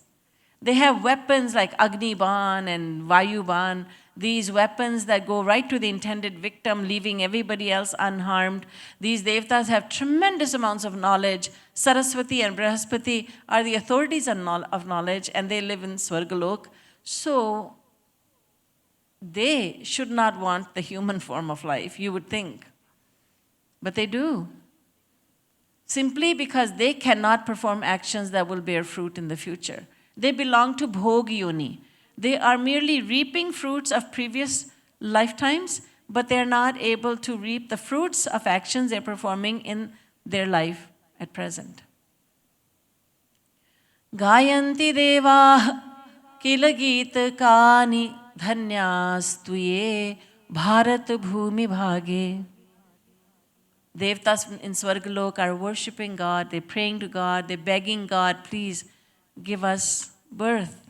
They have weapons like Agni Ban and Vayu Ban, these weapons that go right to the intended victim, leaving everybody else unharmed. These Devtas have tremendous amounts of knowledge. Saraswati and Brihaspati are the authorities of knowledge, and they live in Swargalok. So they should not want the human form of life, you would think. But they do. Simply because they cannot perform actions that will bear fruit in the future. They belong to Bhog Yoni. They are merely reaping fruits of previous lifetimes, but they're not able to reap the fruits of actions they're performing in their life at present. Gayanti Deva Kilagit Kani Dhanyastuye Bharat Bhumi Bhage. Devtas in Swargalok are worshipping God, they're praying to God, they're begging God, please give us birth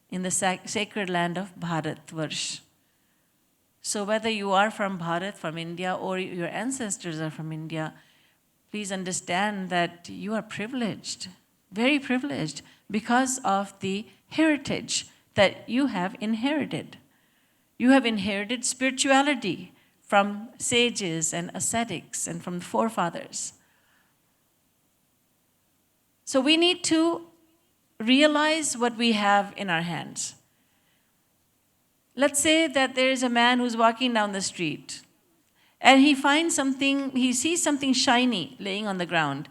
in the sacred land of Bharatvarsh. So whether you are from Bharat, from India, or your ancestors are from India, please understand that you are privileged, very privileged, because of the heritage that you have inherited. You have inherited spirituality from sages and ascetics and from the forefathers. So we need to realize what we have in our hands. Let's say that there is a man who's walking down the street and he sees something shiny laying on the ground.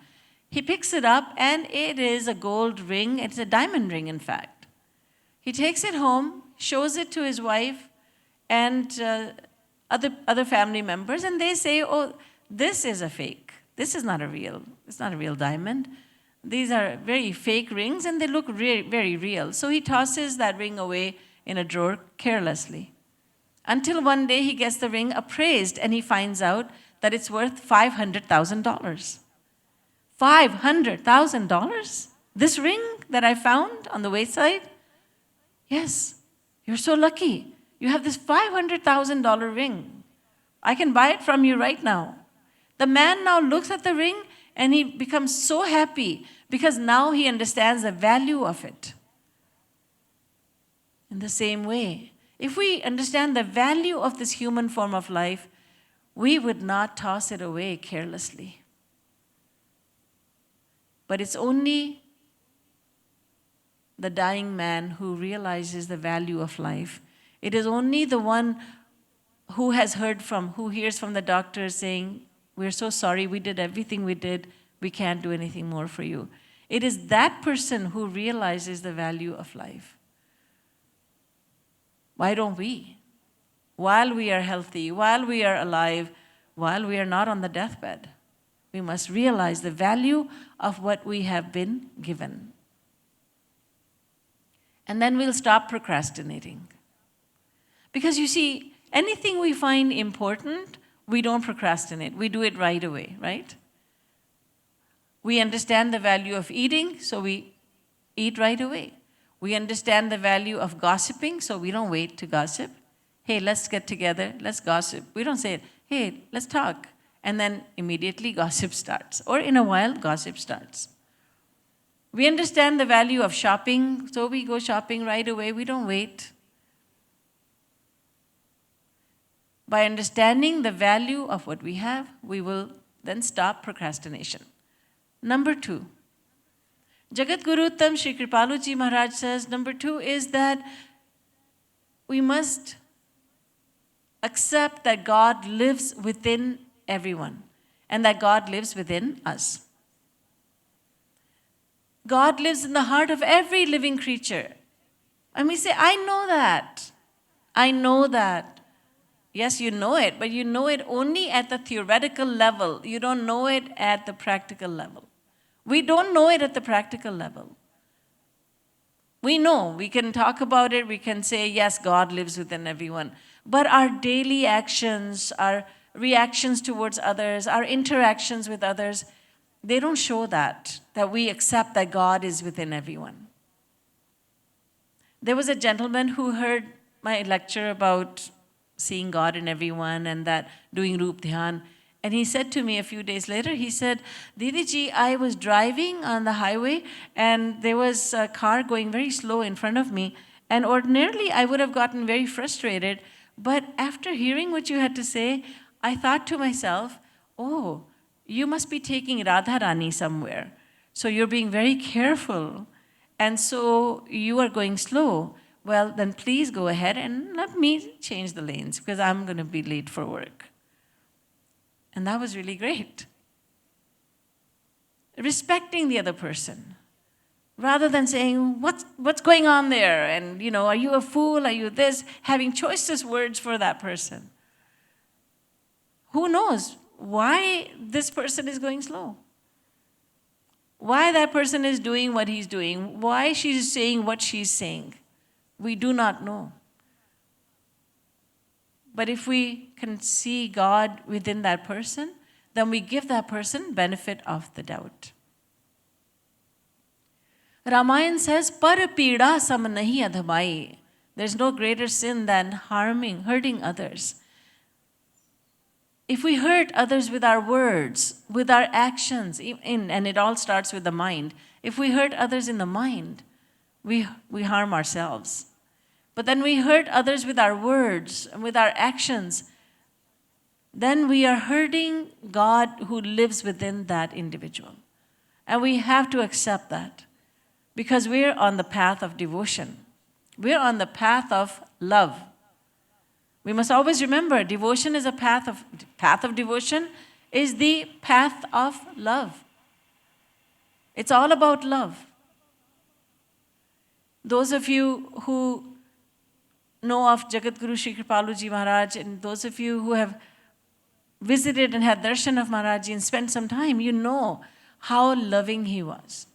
He picks it up and it is a gold ring. It's a diamond ring, in fact. He takes it home, shows it to his wife and other family members, and they say, oh, this is a fake. It's not a real diamond. These are very fake rings and they look very real. So he tosses that ring away in a drawer carelessly. Until one day he gets the ring appraised and he finds out that it's worth $500,000. $500,000? This ring that I found on the wayside? Yes, you're so lucky. You have this $500,000 ring. I can buy it from you right now. The man now looks at the ring and he becomes so happy because now he understands the value of it. In the same way, if we understand the value of this human form of life, we would not toss it away carelessly. But it's only the dying man who realizes the value of life. It is only the one who hears from the doctor saying, "We're so sorry, we did everything we did, we can't do anything more for you." It is that person who realizes the value of life. Why don't we? While we are healthy, while we are alive, while we are not on the deathbed, we must realize the value of what we have been given. And then we'll stop procrastinating. Because you see, anything we find important, we don't procrastinate. We do it right away, right? We understand the value of eating, so we eat right away. We understand the value of gossiping, so we don't wait to gossip. Hey, let's get together, let's gossip. We don't say, hey, let's talk. And then immediately gossip starts. Or in a while, gossip starts. We understand the value of shopping, so we go shopping right away. We don't wait. By understanding the value of what we have, we will then stop procrastination. Number 2. Jagat Guru Uttam Shri Kripalu Ji Maharaj says, number 2 is that we must accept that God lives within everyone and that God lives within us. God lives in the heart of every living creature. And we say, I know that. I know that. Yes, you know it, but you know it only at the theoretical level. You don't know it at the practical level. We don't know it at the practical level. We know, we can talk about it, we can say, yes, God lives within everyone. But our daily actions, our reactions towards others, our interactions with others, they don't show that we accept that God is within everyone. There was a gentleman who heard my lecture about seeing God in everyone and that doing Roop Dhyan. And he said to me a few days later, he said, Didi ji, I was driving on the highway and there was a car going very slow in front of me. And ordinarily I would have gotten very frustrated. But after hearing what you had to say, I thought to myself, oh, you must be taking Radha Rani somewhere. So you're being very careful. And so you are going slow. Well, then please go ahead and let me change the lanes because I'm going to be late for work. And that was really great. Respecting the other person. Rather than saying, what's going on there? And, are you a fool? Are you this? Having choicest words for that person. Who knows why this person is going slow? Why that person is doing what he's doing? Why she's saying what she's saying? We do not know. But if we can see God within that person, then we give that person benefit of the doubt. Ramayana says, Par pida sam nahi adhamai. There's no greater sin than hurting others. If we hurt others with our words, with our actions, and it all starts with the mind, if we hurt others in the mind, we harm ourselves. But then we hurt others with our words and with our actions, then we are hurting God who lives within that individual. And we have to accept that because we're on the path of devotion. We're on the path of love. We must always remember, devotion is a path of devotion is the path of love. It's all about love. Those of you who know of Jagat Guru Shri Kripalu Ji Maharaj, and those of you who have visited and had darshan of Maharaj Ji and spent some time, you know how loving he was.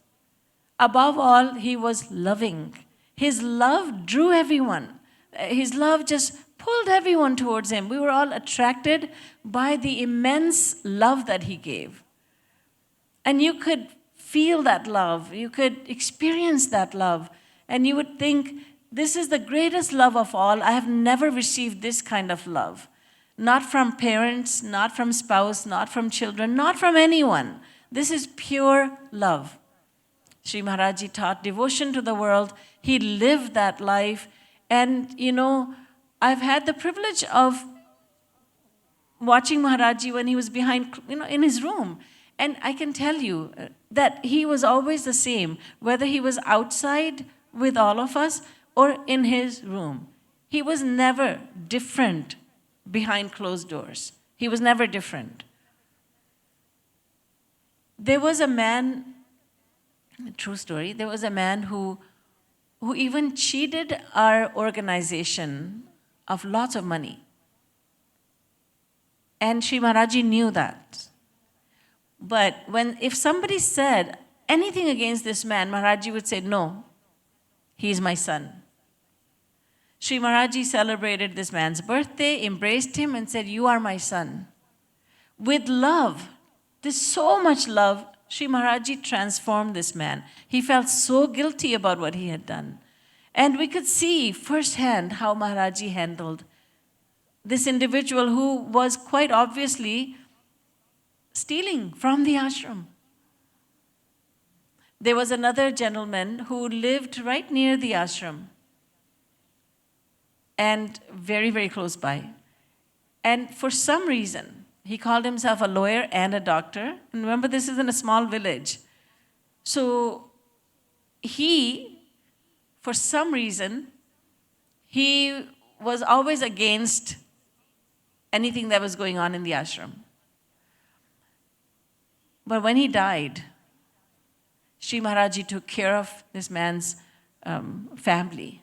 Above all, he was loving. His love drew everyone. His love just pulled everyone towards him. We were all attracted by the immense love that he gave. And you could feel that love, you could experience that love, and you would think, this is the greatest love of all. I have never received this kind of love. Not from parents, not from spouse, not from children, not from anyone. This is pure love. Sri Maharaj taught devotion to the world. He lived that life. And, I've had the privilege of watching Maharaj when he was behind, in his room. And I can tell you that he was always the same, whether he was outside with all of us or in his room. He was never different behind closed doors. He was never different. There was a man, true story, there was a man who even cheated our organization of lots of money. And Sri Maharaj knew that. But if somebody said anything against this man, Maharaj would say, no, he is my son. Sri Maharaj celebrated this man's birthday, embraced him and said, you are my son. With love, there's so much love, Sri Maharaj transformed this man. He felt so guilty about what he had done. And we could see firsthand how Maharaj handled this individual who was quite obviously stealing from the ashram. There was another gentleman who lived right near the ashram and very, very close by. And for some reason, he called himself a lawyer and a doctor. And remember, this is in a small village. So for some reason, he was always against anything that was going on in the ashram. But when he died, Sri Maharaj took care of this man's family.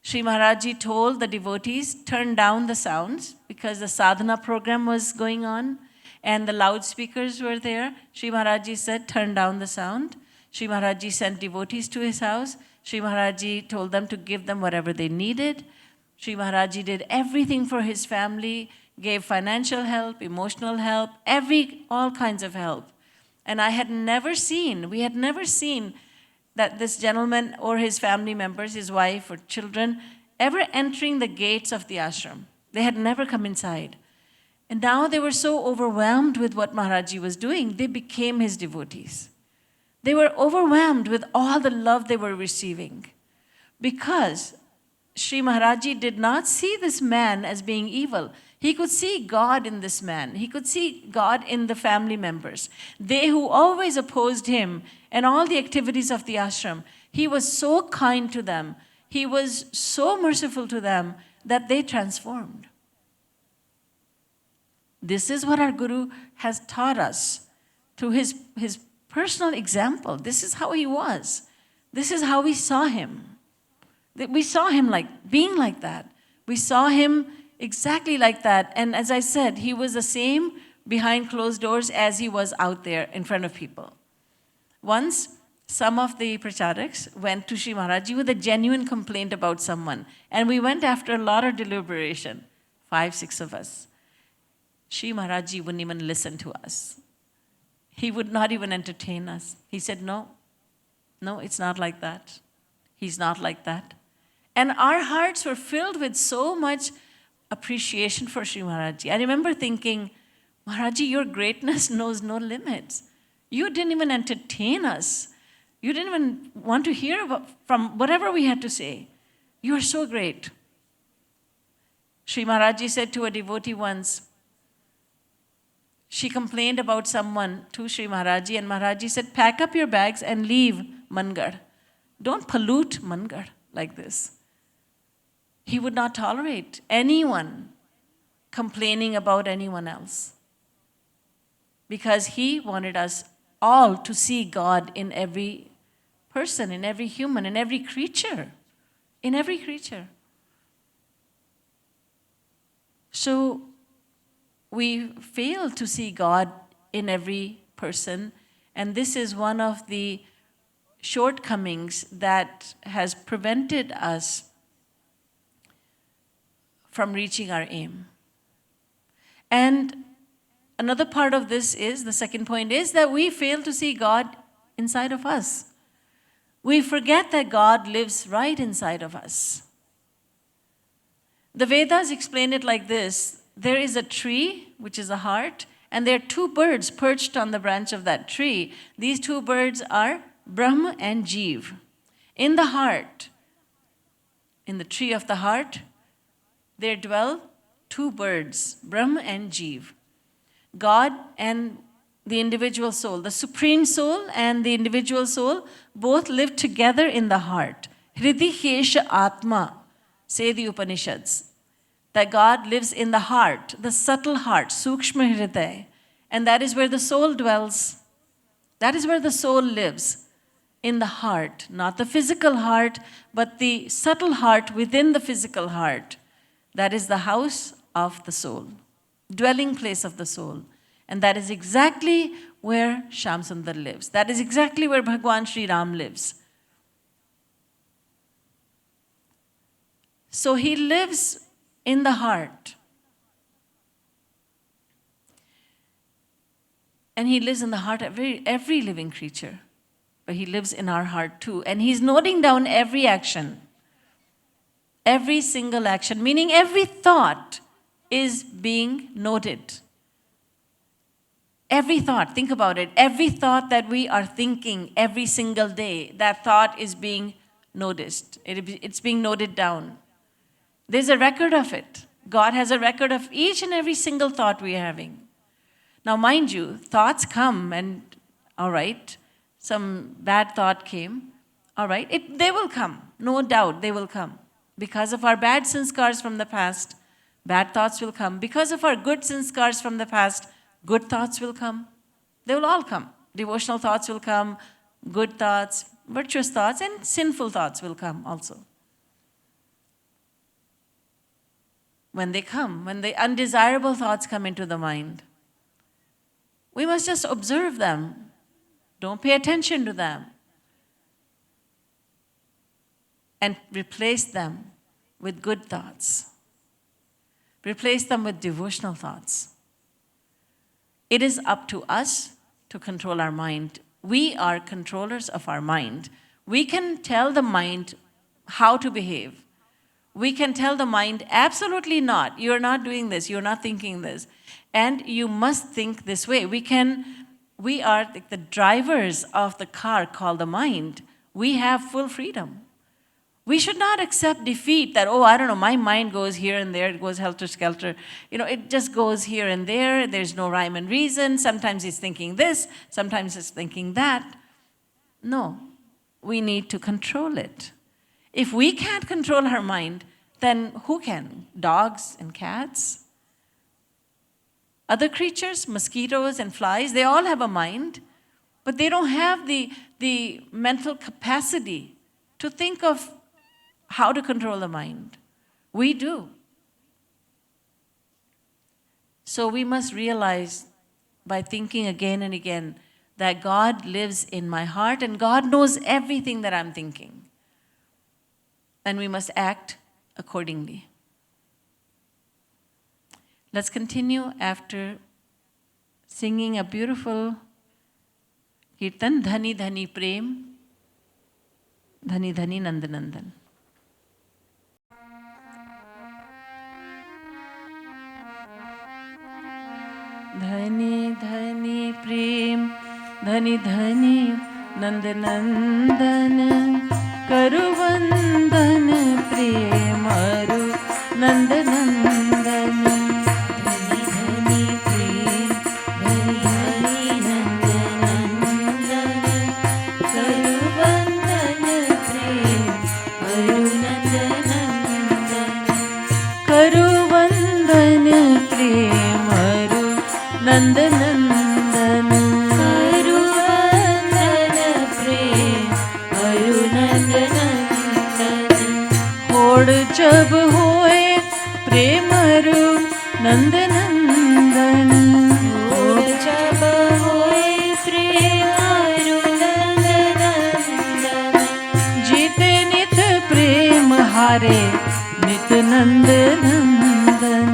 Sri Maharaj told the devotees, turn down the sounds because the sadhana program was going on and the loudspeakers were there. Sri Maharaj said, turn down the sound. Sri Maharaj sent devotees to his house. Sri Maharaj told them to give them whatever they needed. Sri Maharaj did everything for his family, gave financial help, emotional help, all kinds of help. And we had never seen that this gentleman or his family members, his wife or children, ever entering the gates of the ashram. They had never come inside. And now they were so overwhelmed with what Maharaj was doing, they became his devotees. They were overwhelmed with all the love they were receiving because Sri Maharaj did not see this man as being evil. He could see God in this man. He could see God in the family members. They who always opposed him and all the activities of the ashram, he was so kind to them. He was so merciful to them that they transformed. This is what our Guru has taught us through his personal example. This is how he was. This is how we saw him. We saw him being like that. We saw him exactly like that. And as I said, he was the same behind closed doors as he was out there in front of people. Once, some of the pracharaks went to Sri Maharaj with a genuine complaint about someone. And we went after a lot of deliberation, 5, 6 of us. Sri Maharaj wouldn't even listen to us. He would not even entertain us. He said, no, it's not like that. He's not like that. And our hearts were filled with so much appreciation for Sri Maharaj. I remember thinking, Maharaj, your greatness knows no limits. You didn't even entertain us. You didn't even want to hear from whatever we had to say. You are so great. Sri Maharaj said to a devotee once, she complained about someone to Sri Maharaj, and Maharaj said, pack up your bags and leave Mangar. Don't pollute Mangar like this. He would not tolerate anyone complaining about anyone else because he wanted us all to see God in every person, in every human, in every creature, in every creature. So we fail to see God in every person, and this is one of the shortcomings that has prevented us from reaching our aim. And another part of this is, the second point is that we fail to see God inside of us. We forget that God lives right inside of us. The Vedas explain it like this. There is a tree, which is a heart, and there are two birds perched on the branch of that tree. These two birds are Brahma and Jeev. In the heart, in the tree of the heart, there dwell two birds, Brahma and Jeev. God and the individual soul, the supreme soul and the individual soul, both live together in the heart. Hridi Kesha Atma, say the Upanishads, that God lives in the heart, the subtle heart, Sukshma Hriday, and that is where the soul dwells. That is where the soul lives, in the heart, not the physical heart, but the subtle heart within the physical heart. That is the house of the soul, dwelling place of the soul. And that is exactly where Shyam Sundar lives. That is exactly where Bhagwan Sriram lives. So he lives in the heart. And he lives in the heart of every living creature. But he lives in our heart too. And he's noting down every action. Every single action, meaning every thought is being noted. Every thought, think about it. Every thought that we are thinking every single day, that thought is being noticed. It's being noted down. There's a record of it. God has a record of each and every single thought we are having. Now, mind you, thoughts come and, all right, some bad thought came. All right, they will come. No doubt they will come. Because of our bad sanskars from the past, bad thoughts will come. Because of our good sanskars from the past, good thoughts will come. They will all come. Devotional thoughts will come, good thoughts, virtuous thoughts, and sinful thoughts will come also. When they come, when the undesirable thoughts come into the mind, we must just observe them. Don't pay attention to them. And replace them with good thoughts. Replace them with devotional thoughts. It is up to us to control our mind. We are controllers of our mind. We can tell the mind how to behave. We can tell the mind, absolutely not. You're not doing this. You're not thinking this. And you must think this way. We are the drivers of the car called the mind. We have full freedom. We should not accept defeat that, oh, I don't know, my mind goes here and there, it goes helter-skelter. It just goes here and there. There's no rhyme and reason. Sometimes it's thinking this, sometimes it's thinking that. No, we need to control it. If we can't control our mind, then who can? Dogs and cats? Other creatures, mosquitoes and flies, they all have a mind, but they don't have the mental capacity to think of how to control the mind. We do. So we must realize by thinking again and again that God lives in my heart and God knows everything that I'm thinking. And we must act accordingly. Let's continue after singing a beautiful kirtan, Dhani Dhani Prem, Dhani Dhani Nandan Nandan. धनी धनी प्रेम धनी धनी नंद नंदन करु वंदन प्रेम अरु नंद नंदन धनी धनी प्रेम धनी धनी नंद नंदन करु वंदन प्रेम अरु नंद नंदन करु वंदन प्रेम अरु नंद नंदन करु वंदन प्रेम अरु नंद नंदन होड़ जब होए प्रेम अरु नंद नंदन होड़ जब होए प्रेम अरु नंद नंदन जीते नित प्रेम हारे नित नंद नंदन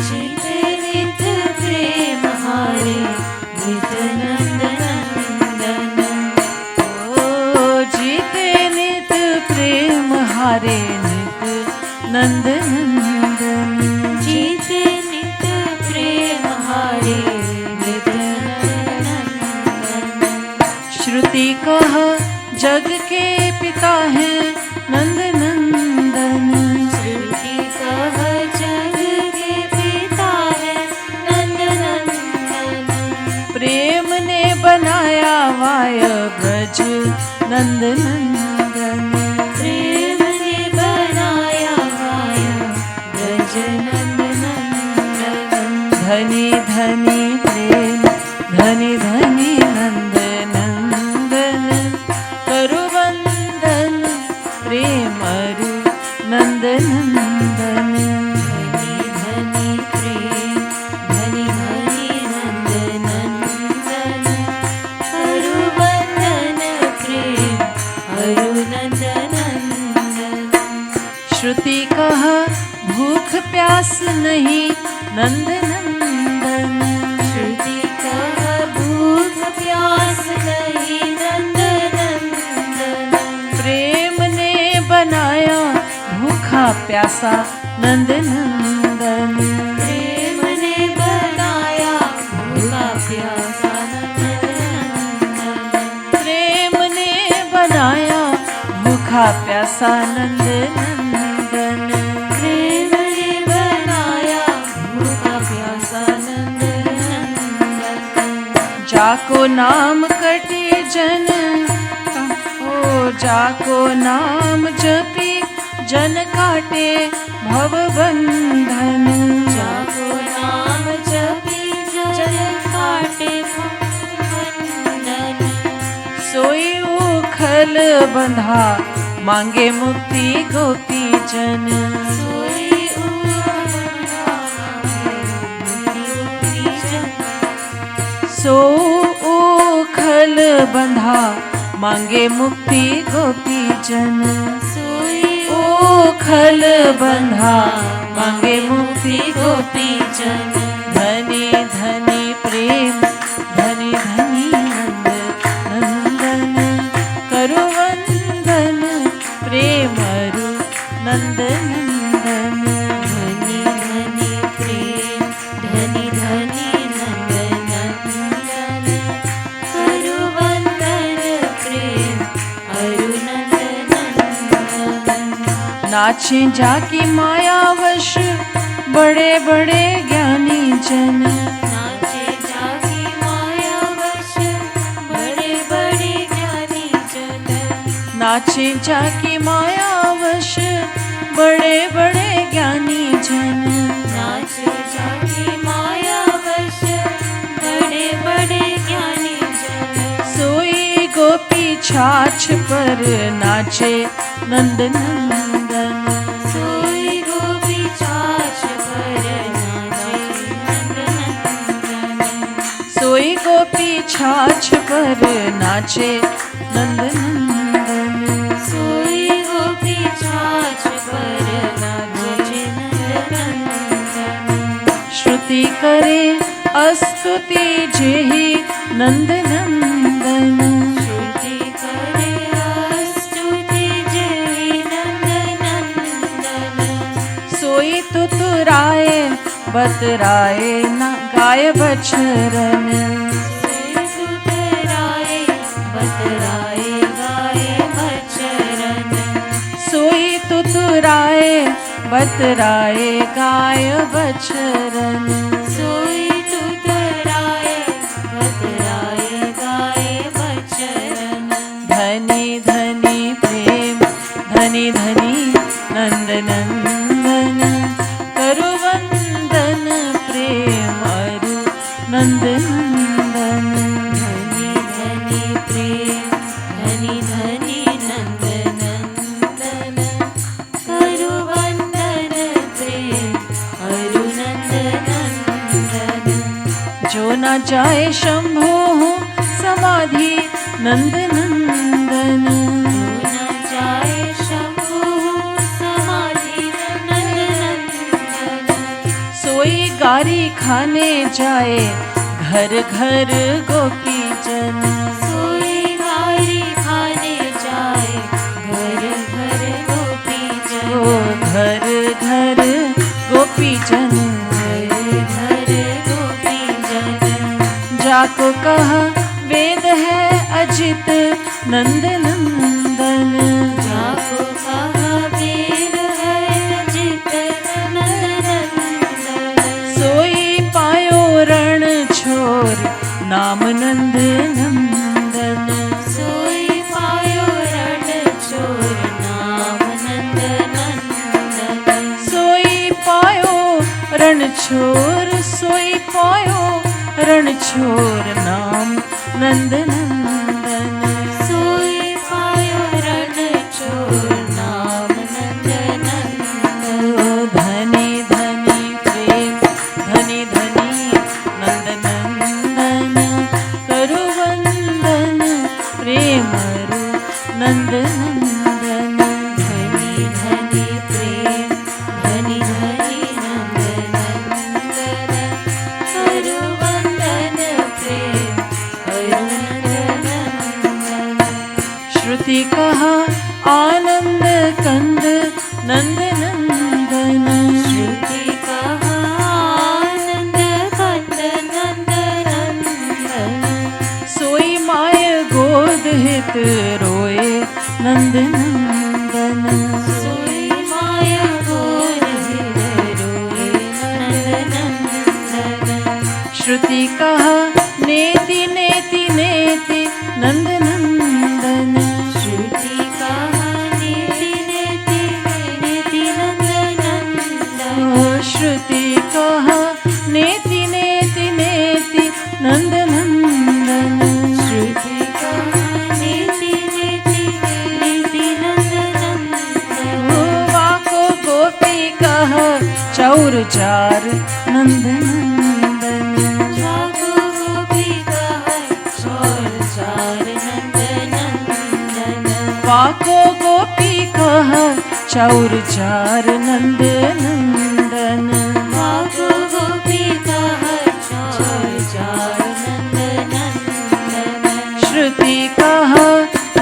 जीते नित प्रेम हारे श्रुति कह जग के पिता है नंद नंदन। श्रुति कह जग के पिता है नंद नंदन। प्रेम ने बनाया वाय ब्रज नंद नंदन। प्रेम ने बनाया वाय ब्रज नंद नंदन। धनी धनी प्रेम धनी धनी नंद नंदन। करुवंदन प्रेम अरु नंद नंदन। धनी धनी प्रेम धनी धनी नंद नंदन। करुवंदन प्रेम अरु नंद नंदन। श्रुति कह भूख प्यास नहीं नंद नंदन। श्रुति कह भूख प्यास नहीं नंद नंदन। प्रेम ने बनाया भूखा प्यासा नंद नंदन। प्रेम ने बनाया भूखा प्यासा नंद नंदन। प्रेम ने बनाया भूखा प्यासा नंद नंदन। प्रेम ने बनाया भूखा प्यासा नंद नंदन। जाको नाम कटे जन ओ जाको नाम जपी जन काटे भव बंधन। जाको नाम जपी जन काटे बंधन। सोई उखल बंधा मांगे मुक्ति गोपी जन। सोई सो उखल बंधा मांगे मुक्ति गोपी जन। सोई उखल बंधा मांगे मुक्ति गोपी जन। धनी धनी प्रेम धनी धनी नंद नंदन। करुवंदन प्रेम अरु नंद नंदन। धनी धनी प्रेम धनी धनी नंद नंदन। करुवंदन प्रेम अरु नंद नंदन। नाचे जाकी मायावश बड़े बड़े ज्ञानी जन। नाचे जाकी मायावश बड़े बड़े ज्ञानी जन। नाचे जाकी मायावश बड़े बड़े ज्ञानी जन। नाचे जाकी मायावश बड़े बड़े ज्ञानी जन। सोई गोपी छाछ पर नाचे नंद नंदन। सोई गोपी छाछ पर नाचे नंद नंदन। सोई गोपी छाछ पर नाचे नंद नंदन। सोई गोपी छाछ पर नाचे नंद नंदन। श्रुति करे अस्तुति जेहि नंद नंदन। श्रुति करे स्तुति जय नंद नंदन। सोई तुतुराए बतराए ना गाय बछरन। सोई सुतराए बतराए गाए बचरन। सोई तुतुराए बतराए गाय बछरन। सोई तुतराए बतराए गाए बचरन। धनी धनी प्रेम धनी धनी नंद नंदन। करुवंदन प्रेम अरु नंद नंदन। धनी धनी प्रेम धनी धनी नंद नंदन। करुवंदन प्रेम अरु नंद नंदन। जो न जाए शंभु समाधि नंद नंदन। न जाए शंभु समाधि नंद नंदन। सोई गारी खाने जाए घर घर गोपी जन। सोई गारी खाने जाए घर घर गोपी जन। ओ घर घर गोपी जन। घर घर गोपी जन। जाको कह वेद है अजित नंद नंदन। जाको कहा वेद है अजित नंद नंदन। सोई पायो रण छोर नाम नंद नंदन। सोई पायो रण छोर नाम नंद नंदन। सोई पायो रण छोर, सोई पायो रण छोर नाम नंद नंदन। सोई पायो रण छोर नाम नंद नंदन। धनी धनी प्रेम धनी धनी नंद नंदन। करु वंदन प्रेम रु नंद नंदन। धनी धनी प्रेम धनी धनी नंद नंदन। करु वंदन प्रेम करु नंद नंदन। श्रुति कहा आनंद कंद नंद नंदन। श्रुति कहा आनंद कंद नंद नंदन। सोई माय गोद हित रोए नंद नंदन। सोई माय गोद हित रोए नंद नंदन। श्रुति कहा नेति नेति नेति नंद नंदन। श्रुति कहा नीति नेति नेति नंद नंदन। श्रुति कहा नेति नेति नेति नंद नंदन। श्रुति कहा नीति नेति नेति नंद नंदन। वाको गोपी कहा चौर चार नंद नंदन। जागो गोपी कहा चौर चार नंद नंदन। वाको गोपी कहा चौर चार नंद नंदन। जागो गोपी कहा चौर चार नंद नंदन। श्रुति कहा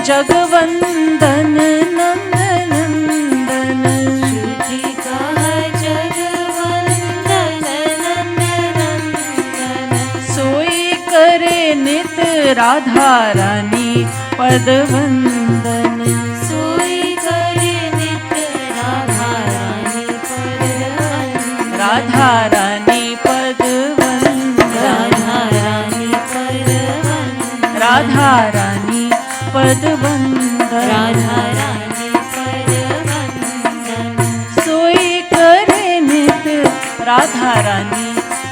जगवंदन नंद नंदन। श्रुति कहा जगवंदन नंद नंदन। सोई करे नित राधा रानी पद वंदन। सोई करे नित राधा रानी पद वंदन। राधा रानी पद वंदन। राधा रानी पद वंदन। राधा रानी पद वंदन। राधा रानी पद वंदन। सोई करे नित राधा रानी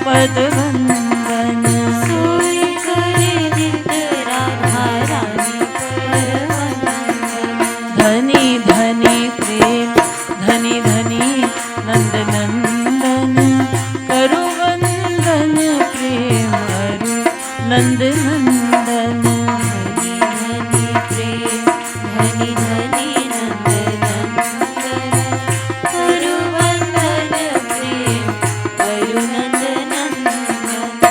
पद वंदन। सोई करे नित राधा रानी पद वंदन। धनी धनी प्रेम धनी धनी नंद नंदन। करु वंदन प्रेम अरु नंद नंदन। धनी धनी प्रेम धनी धनी नंद नंदन। करु वंदन प्रेम करु नंद नंदन।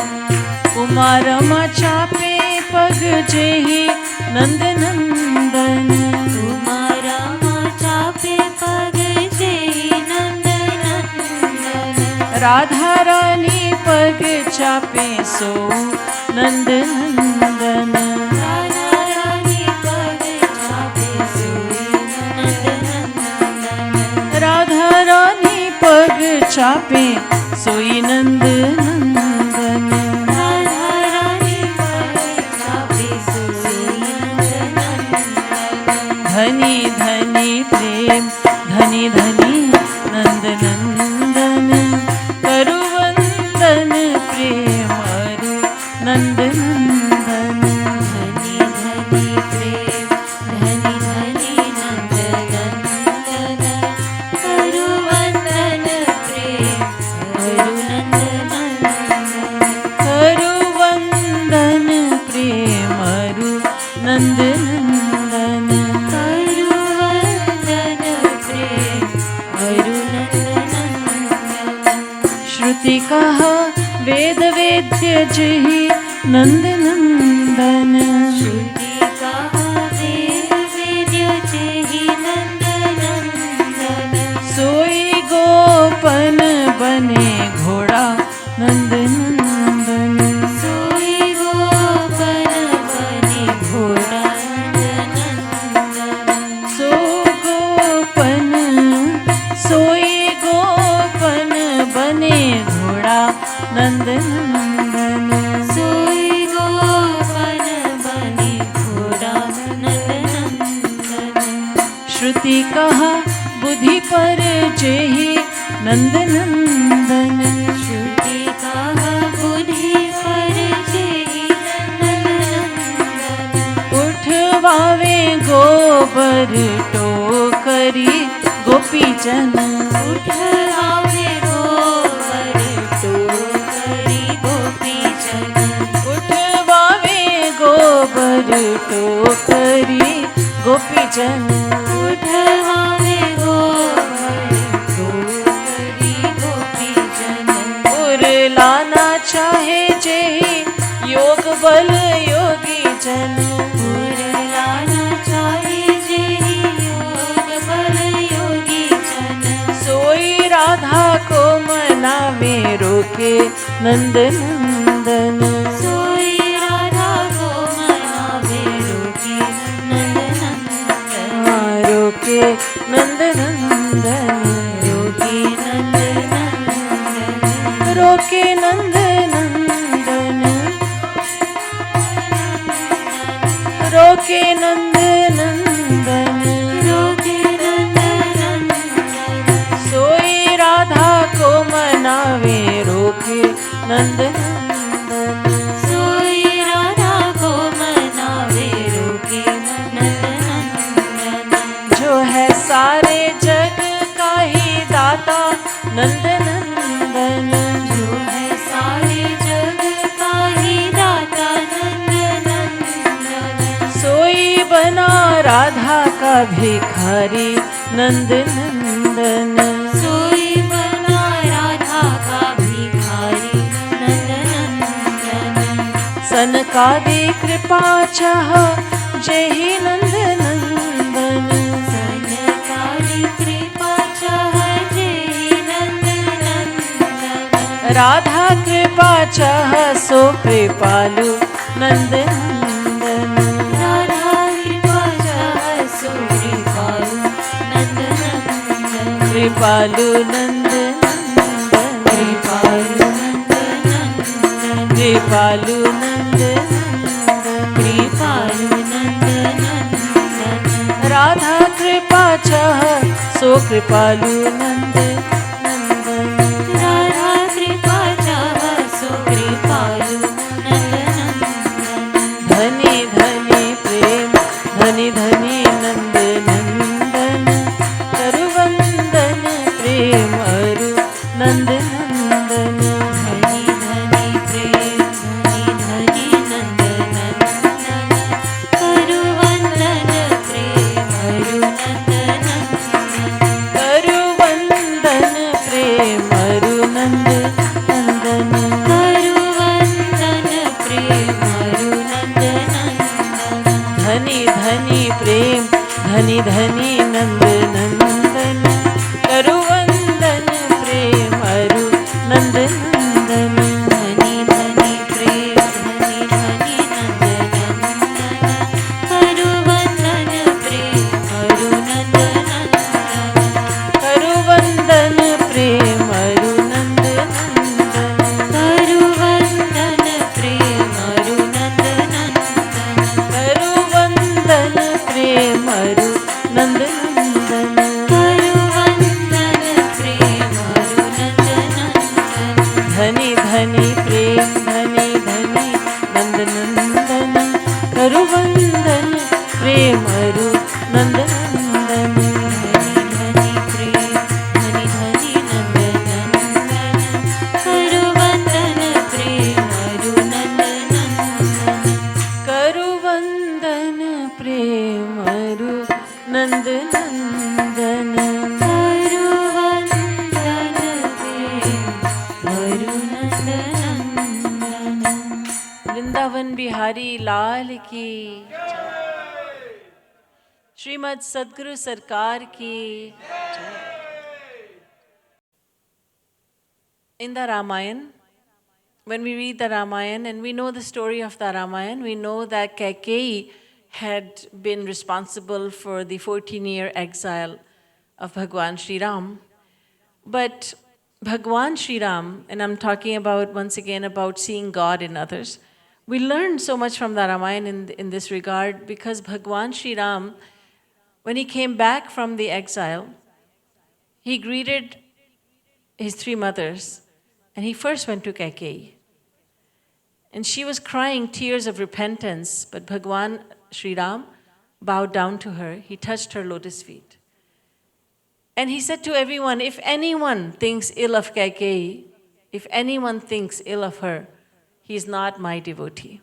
कुमारमा चापे पग जेहि नंद नंदन। तुम्हारा चापे पग जेहि नंद नंदन। राधा रानी पग चापे सो नंद नंदन। राधा रानी पग चापे सोई नंद नंदन। राधा रानी पग चापे सोई नंद नंदन। राधा रानी पग चापे सोई नंद नंदन। धनी धनी प्रेम धनी धनी नंद नंदन। करु वंदन प्रेम अरु नंद नंदन। धनी धनी प्रेम धनी धनी नंद नंदन। करु वंदन प्रेम करु नंद नंदन। करु वंदन प्रेम अरु नंद नंदन। करु वंदन प्रेम करु नंद नंदन। श्रुति कहा वेद वेद्य जहि नंद नंदन। श्रुति कहा वेद वेद्य जेहि नंद नंदन। सोई गोपन बने घोड़ा नंद नंदन। सोई गोपन बने घोड़ा पर जेहि नंद नंदन। श्रुति कहा बुद्धि पर जेहि नंदनंदन। उठवावे गोबर टोकरी गोपी जन। उठवावे गोबर टोकरी गोपी जन। उठवावे गोबर टोकरी गोपी जन। उठवावे गोबर टोकरी गोपी जन। उरलाना चाहे जेहि योग बल योगी जन। उरलाना चाहे जेहि योग बल योगी जन। सोई राधा को मनावे रोके नंद नंदन। सोई राधा को मनावे रोके नंदनंदन। रोके नंद नंदन। रोके नंदनंदन। रोके नंद नंदन। रोके नंद नंदन। रोके नंदनंदन। सोई राधा को मनावे रोके नंद नंदन। सोई राधा को मनावे रोके नंदनंदन। जो है सारे जग का ही दाता नंद नंदन। जो है सारे जग का ही दाता नंदनंदन। सोई बना राधा का भिखारी नंद नंदन। सोई बना राधा का भिखारी नंदनंदन। सनकादि कृपा चाह जेहि नंद नंदन। सनकादि कृपा चाह जेहि नंदनंदन। राधा कृपा चाह सो कृपालु नंद नंदन। राधा कृपा चाह सो कृपालु नंदनंदन। कृपालु नंद नंदन। कृपालु नंदनंदन। कृपालु नंद नंदन। कृपालु नंदनंदन। राधा कृपा चाह सो कृपालु नंद नंदन। राधा कृपा चाह सो कृपालु नंदनंदन। धनी धनी प्रेम धनी धनी नंद नंदन। करुवंदन प्रेम अरु नंद नंदन। धनी धनी प्रेम धनी धनी नंदनंदन। करुवंदन प्रेम अरु नंदनंदन। करुवंदन प्रेम अरु नंद नंदन। करुवंदन प्रेम अरु नंदनंदन। धनी धनी प्रेम धनी धनी नंद नंदन। करुवंदन प्रेम अरु नंद नंदन। धनी धनी प्रेम धनी धनी नंदनंदन। करुवंदन प्रेम अरु नंदनंदन। करुवंदन प्रेम अरु नंद नंदन। करुवंदन प्रेम अरु नंदनंदन। करुवंदन प्रेम अरु नंद नंदन। करुवंदन प्रेम अरु नंदनंदन। धनी धनी प्रेम धनी धनी नंद नंदन। करुवंदन प्रेम अरु नंद नंदन। धनी धनी प्रेम धनी धनी नंदनंदन। करुवंदन प्रेम अरु नंदनंदन। करुवंदन प्रेम अरु नंद नंदन। करुवंदन प्रेम अरु नंदनंदन। वृंदावन बिहारी लाल की श्रीमद् सद्गुरु सरकार की। In the Ramayana, when we read the Ramayana and we know the story of the Ramayana, we know that Kaikeyi had been responsible for the 14-year exile of Bhagwan Sriram. But Bhagwan Sriram, and I'm talking about once again about seeing God in others, we learn so much from the Ramayana in this regard, because Bhagwan Sriram, when he came back from the exile, he greeted his three mothers, and he first went to Kaikeyi. And she was crying tears of repentance, but Bhagwan Sriram bowed down to her. He touched her lotus feet. And he said to everyone, if anyone thinks ill of Kaikeyi, if anyone thinks ill of her, he is not my devotee.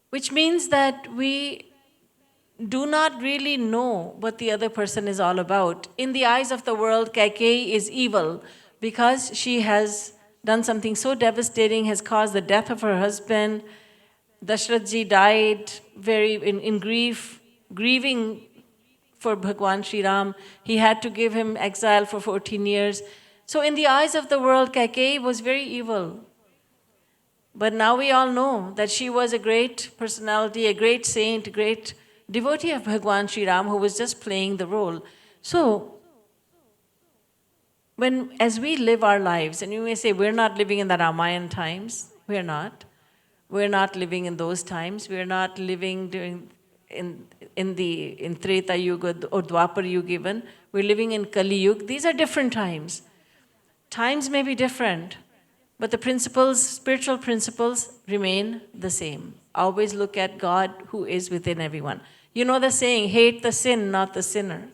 Which means that we do not really know what the other person is all about. In the eyes of the world, Kaikeyi is evil because she has done something so devastating, has caused the death of her husband. Dashrathji died in grief, grieving for Bhagwan Sriram. He had to give him exile for 14 years. So in the eyes of the world, Kaikeyi was very evil. But now we all know that she was a great personality, a great saint, a great devotee of Bhagwan Sriram who was just playing the role. So, as we live our lives, and you may say, we're not living in the Ramayana times. We're not. We're not living in those times. We're not living in Treta Yuga or Dwapar Yuga even. We're living in Kali Yuga. These are different times. Times may be different, but the principles, spiritual principles, remain the same. Always look at God who is within everyone. You know the saying, hate the sin, not the sinner.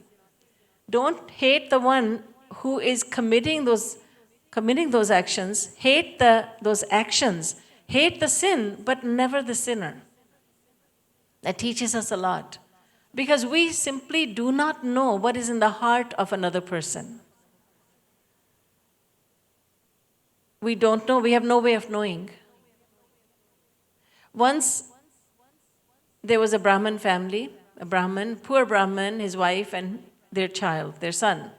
Don't hate the one who is committing those actions. Hate those actions. Hate the sin, but never the sinner. That teaches us a lot. Because we simply do not know what is in the heart of another person. We don't know. We have no way of knowing. Once, there was a Brahmin family, poor Brahmin, his wife, and their child, their son.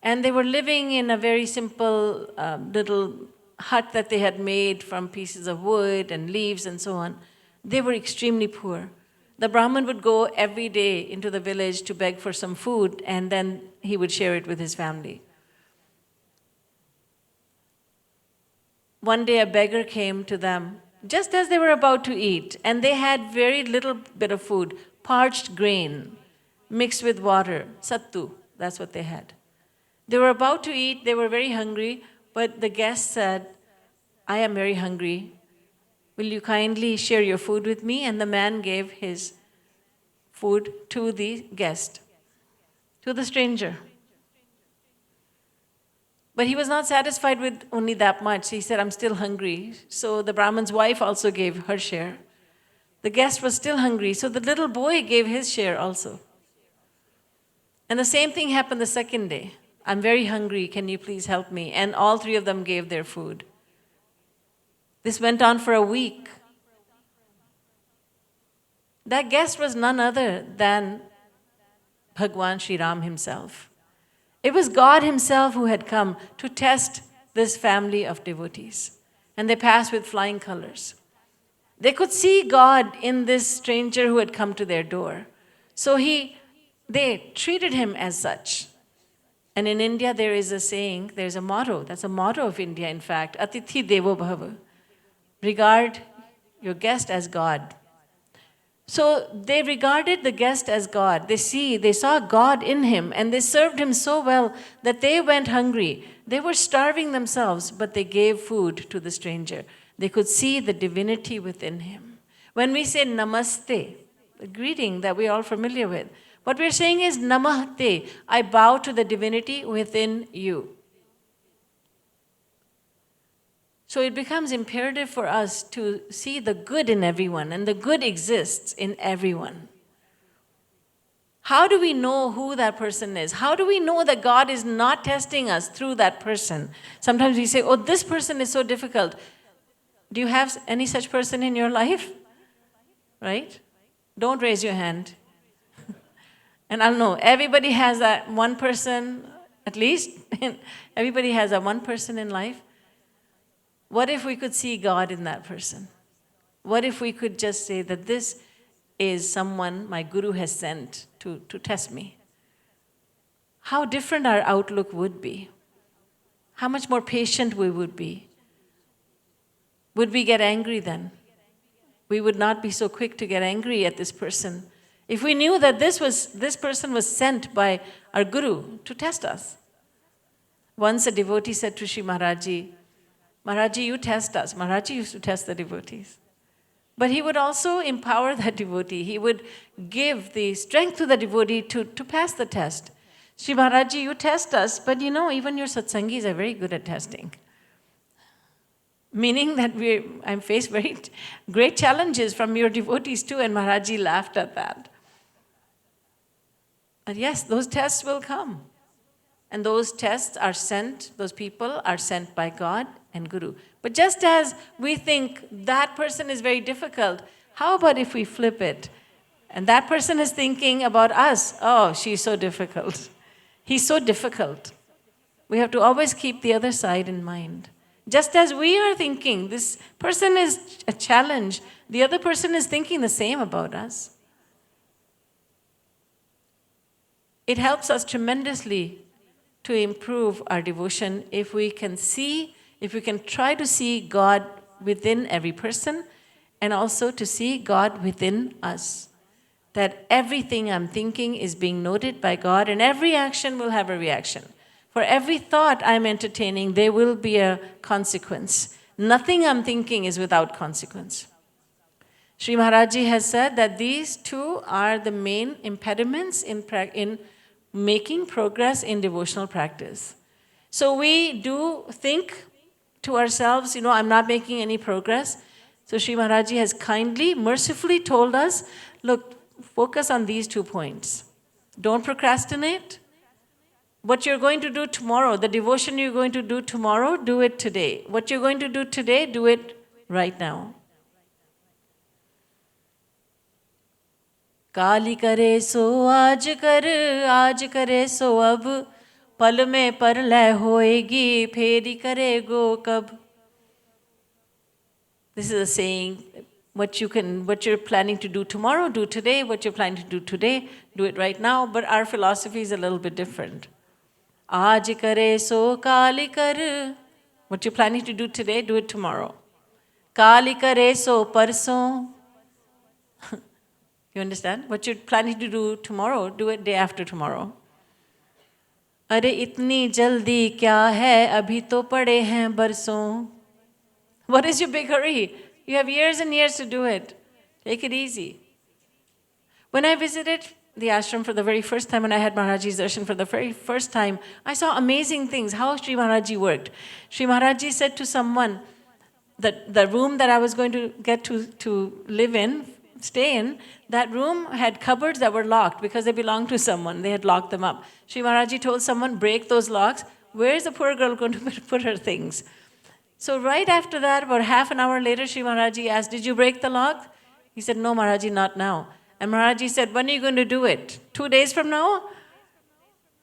And they were living in a very simple little hut that they had made from pieces of wood and leaves and so on. They were extremely poor. The Brahmin would go every day into the village to beg for some food, and then he would share it with his family. One day a beggar came to them just as they were about to eat, and they had very little bit of food, parched grain mixed with water, sattu, that's what they had. They were about to eat, they were very hungry, but the guest said, I am very hungry. Will you kindly share your food with me? And the man gave his food to the guest, to the stranger. But he was not satisfied with only that much. He said, I'm still hungry. So the Brahmin's wife also gave her share. The guest was still hungry, so the little boy gave his share also. And the same thing happened the second day. I'm very hungry, can you please help me? And all three of them gave their food. This went on for a week. That guest was none other than Bhagwan Sriram himself. It was God himself who had come to test this family of devotees. And they passed with flying colors. They could see God in this stranger who had come to their door. So they treated him as such. And in India there is a saying, there's a motto, that's a motto of India in fact, Atithi Devo Bhava. Regard your guest as God. So they regarded the guest as God. They saw God in him, and they served him so well that they went hungry. They were starving themselves, but they gave food to the stranger. They could see the divinity within him. When we say namaste, the greeting that we're all familiar with, what we're saying is namaste, I bow to the divinity within you. So it becomes imperative for us to see the good in everyone, and the good exists in everyone. How do we know who that person is? How do we know that God is not testing us through that person? Sometimes we say, oh, this person is so difficult. Do you have any such person in your life? Right? Don't raise your hand. And I'll know, everybody has that one person, at least. Everybody has that one person in life. What if we could see God in that person? What if we could just say that this is someone my guru has sent to test me? How different our outlook would be. How much more patient we would be. Would we get angry then? We would not be so quick to get angry at this person If we knew that this person was sent by our Guru to test us. Once a devotee said to Shri Maharaj, Maharaj, you test us. Maharaj used to test the devotees. But he would also empower that devotee. He would give the strength to the devotee to pass the test. Shri Maharaj, you test us, but even your satsangis are very good at testing. Meaning that I'm faced very great challenges from your devotees too, and Maharaj laughed at that. But yes, those tests will come. And those tests are sent, those people are sent by God and Guru. But just as we think that person is very difficult, how about if we flip it? And that person is thinking about us, oh, she's so difficult. He's so difficult. We have to always keep the other side in mind. Just as we are thinking, this person is a challenge, the other person is thinking the same about us. It helps us tremendously to improve our devotion if we can try to see God within every person and also to see God within us. That everything I'm thinking is being noted by God and every action will have a reaction. For every thought I'm entertaining, there will be a consequence. Nothing I'm thinking is without consequence. Shri Maharaj has said that these two are the main impediments in making progress in devotional practice. So we do think to ourselves, I'm not making any progress. So Shri Maharaj has kindly, mercifully told us, look, focus on these 2 points. Don't procrastinate. What you're going to do tomorrow, the devotion you're going to do tomorrow, do it today. What you're going to do today, do it right now. काली करे सो आज करे सो अब पल में परलय होएगी फेरी करेगो कब. This is a saying, what you're planning to do tomorrow, do today. What you're planning to do today, do it right now. But our philosophy is a little bit different. आज करे सो काली कर. What you're planning to do today, do it tomorrow. काली करे सो परसों. You understand? What you're planning to do tomorrow, do it day after tomorrow. अरे इतनी जल्दी क्या है अभी तो पड़े हैं बरसों. What is your big hurry? You have years and years to do it. Take it easy. When I visited the ashram for the very first time, when I had Maharaj's darshan for the very first time, I saw amazing things, how Shri Maharaj worked. Shri Maharaj said to someone that the room that I was going to get to live in, stay in, that room had cupboards that were locked because they belonged to someone. They had locked them up. Shri Maharaj told someone, break those locks. Where is the poor girl going to put her things? So right after that, about half an hour later, Shri Maharaj asked, did you break the lock? He said, no, Maharaj, not now. And Maharaj said, when are you going to do it? 2 days from now?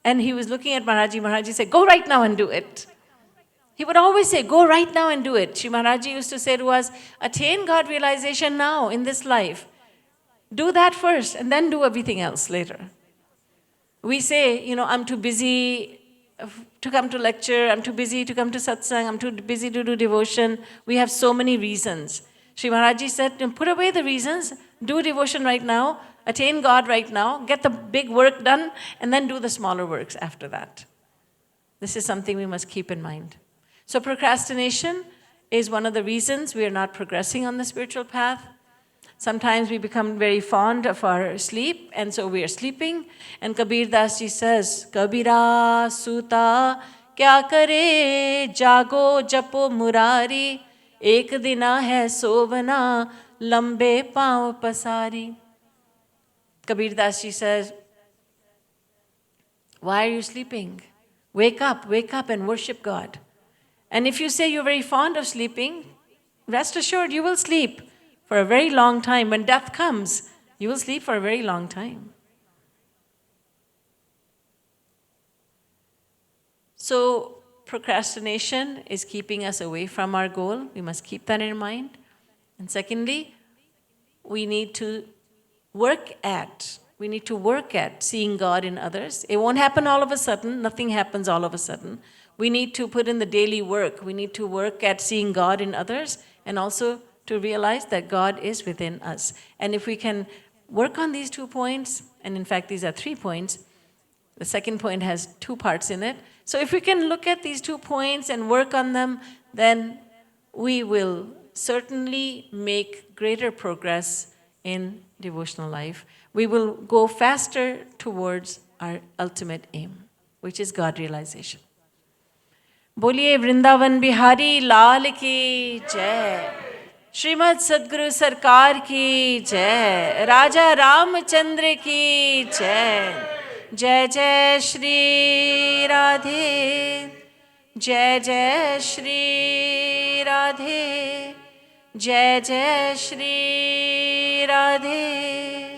And he was looking at Maharaj. Maharaj said, go right now and do it. He would always say, go right now and do it. Shri Maharaj used to say to us, attain God realization now in this life. Do that first and then do everything else later. We say, I'm too busy to come to lecture, I'm too busy to come to satsang, I'm too busy to do devotion. We have so many reasons. Shri Maharaj said, put away the reasons, do devotion right now, attain God right now, get the big work done, and then do the smaller works after that. This is something we must keep in mind. So procrastination is one of the reasons we are not progressing on the spiritual path. Sometimes we become very fond of our sleep, and so we are sleeping. And Kabir Das ji says, Kabira suta kya kare jago japo murari ek dina hai sovana lambe paav pasari. Kabir Das ji says, why are you sleeping? Wake up and worship God. And if you say you're very fond of sleeping, rest assured you will sleep for a very long time. When death comes, you will sleep for a very long time. So procrastination is keeping us away from our goal. We must keep that in mind. And secondly, we need to work at seeing God in others. It won't happen all of a sudden. Nothing happens all of a sudden. We need to put in the daily work. We need to work at seeing God in others and also to realize that God is within us. And if we can work on these 2 points, and in fact, these are 3 points. The second point has 2 parts in it. So if we can look at these 2 points and work on them, then we will certainly make greater progress in devotional life. We will go faster towards our ultimate aim, which is God realization. बोलिए वृंदावन बिहारी लाल की जय, श्रीमद् सद्गुरु सरकार की जय, राजा रामचंद्र की जय. जय जय श्री राधे, जय जय श्री राधे, जय जय श्री राधे.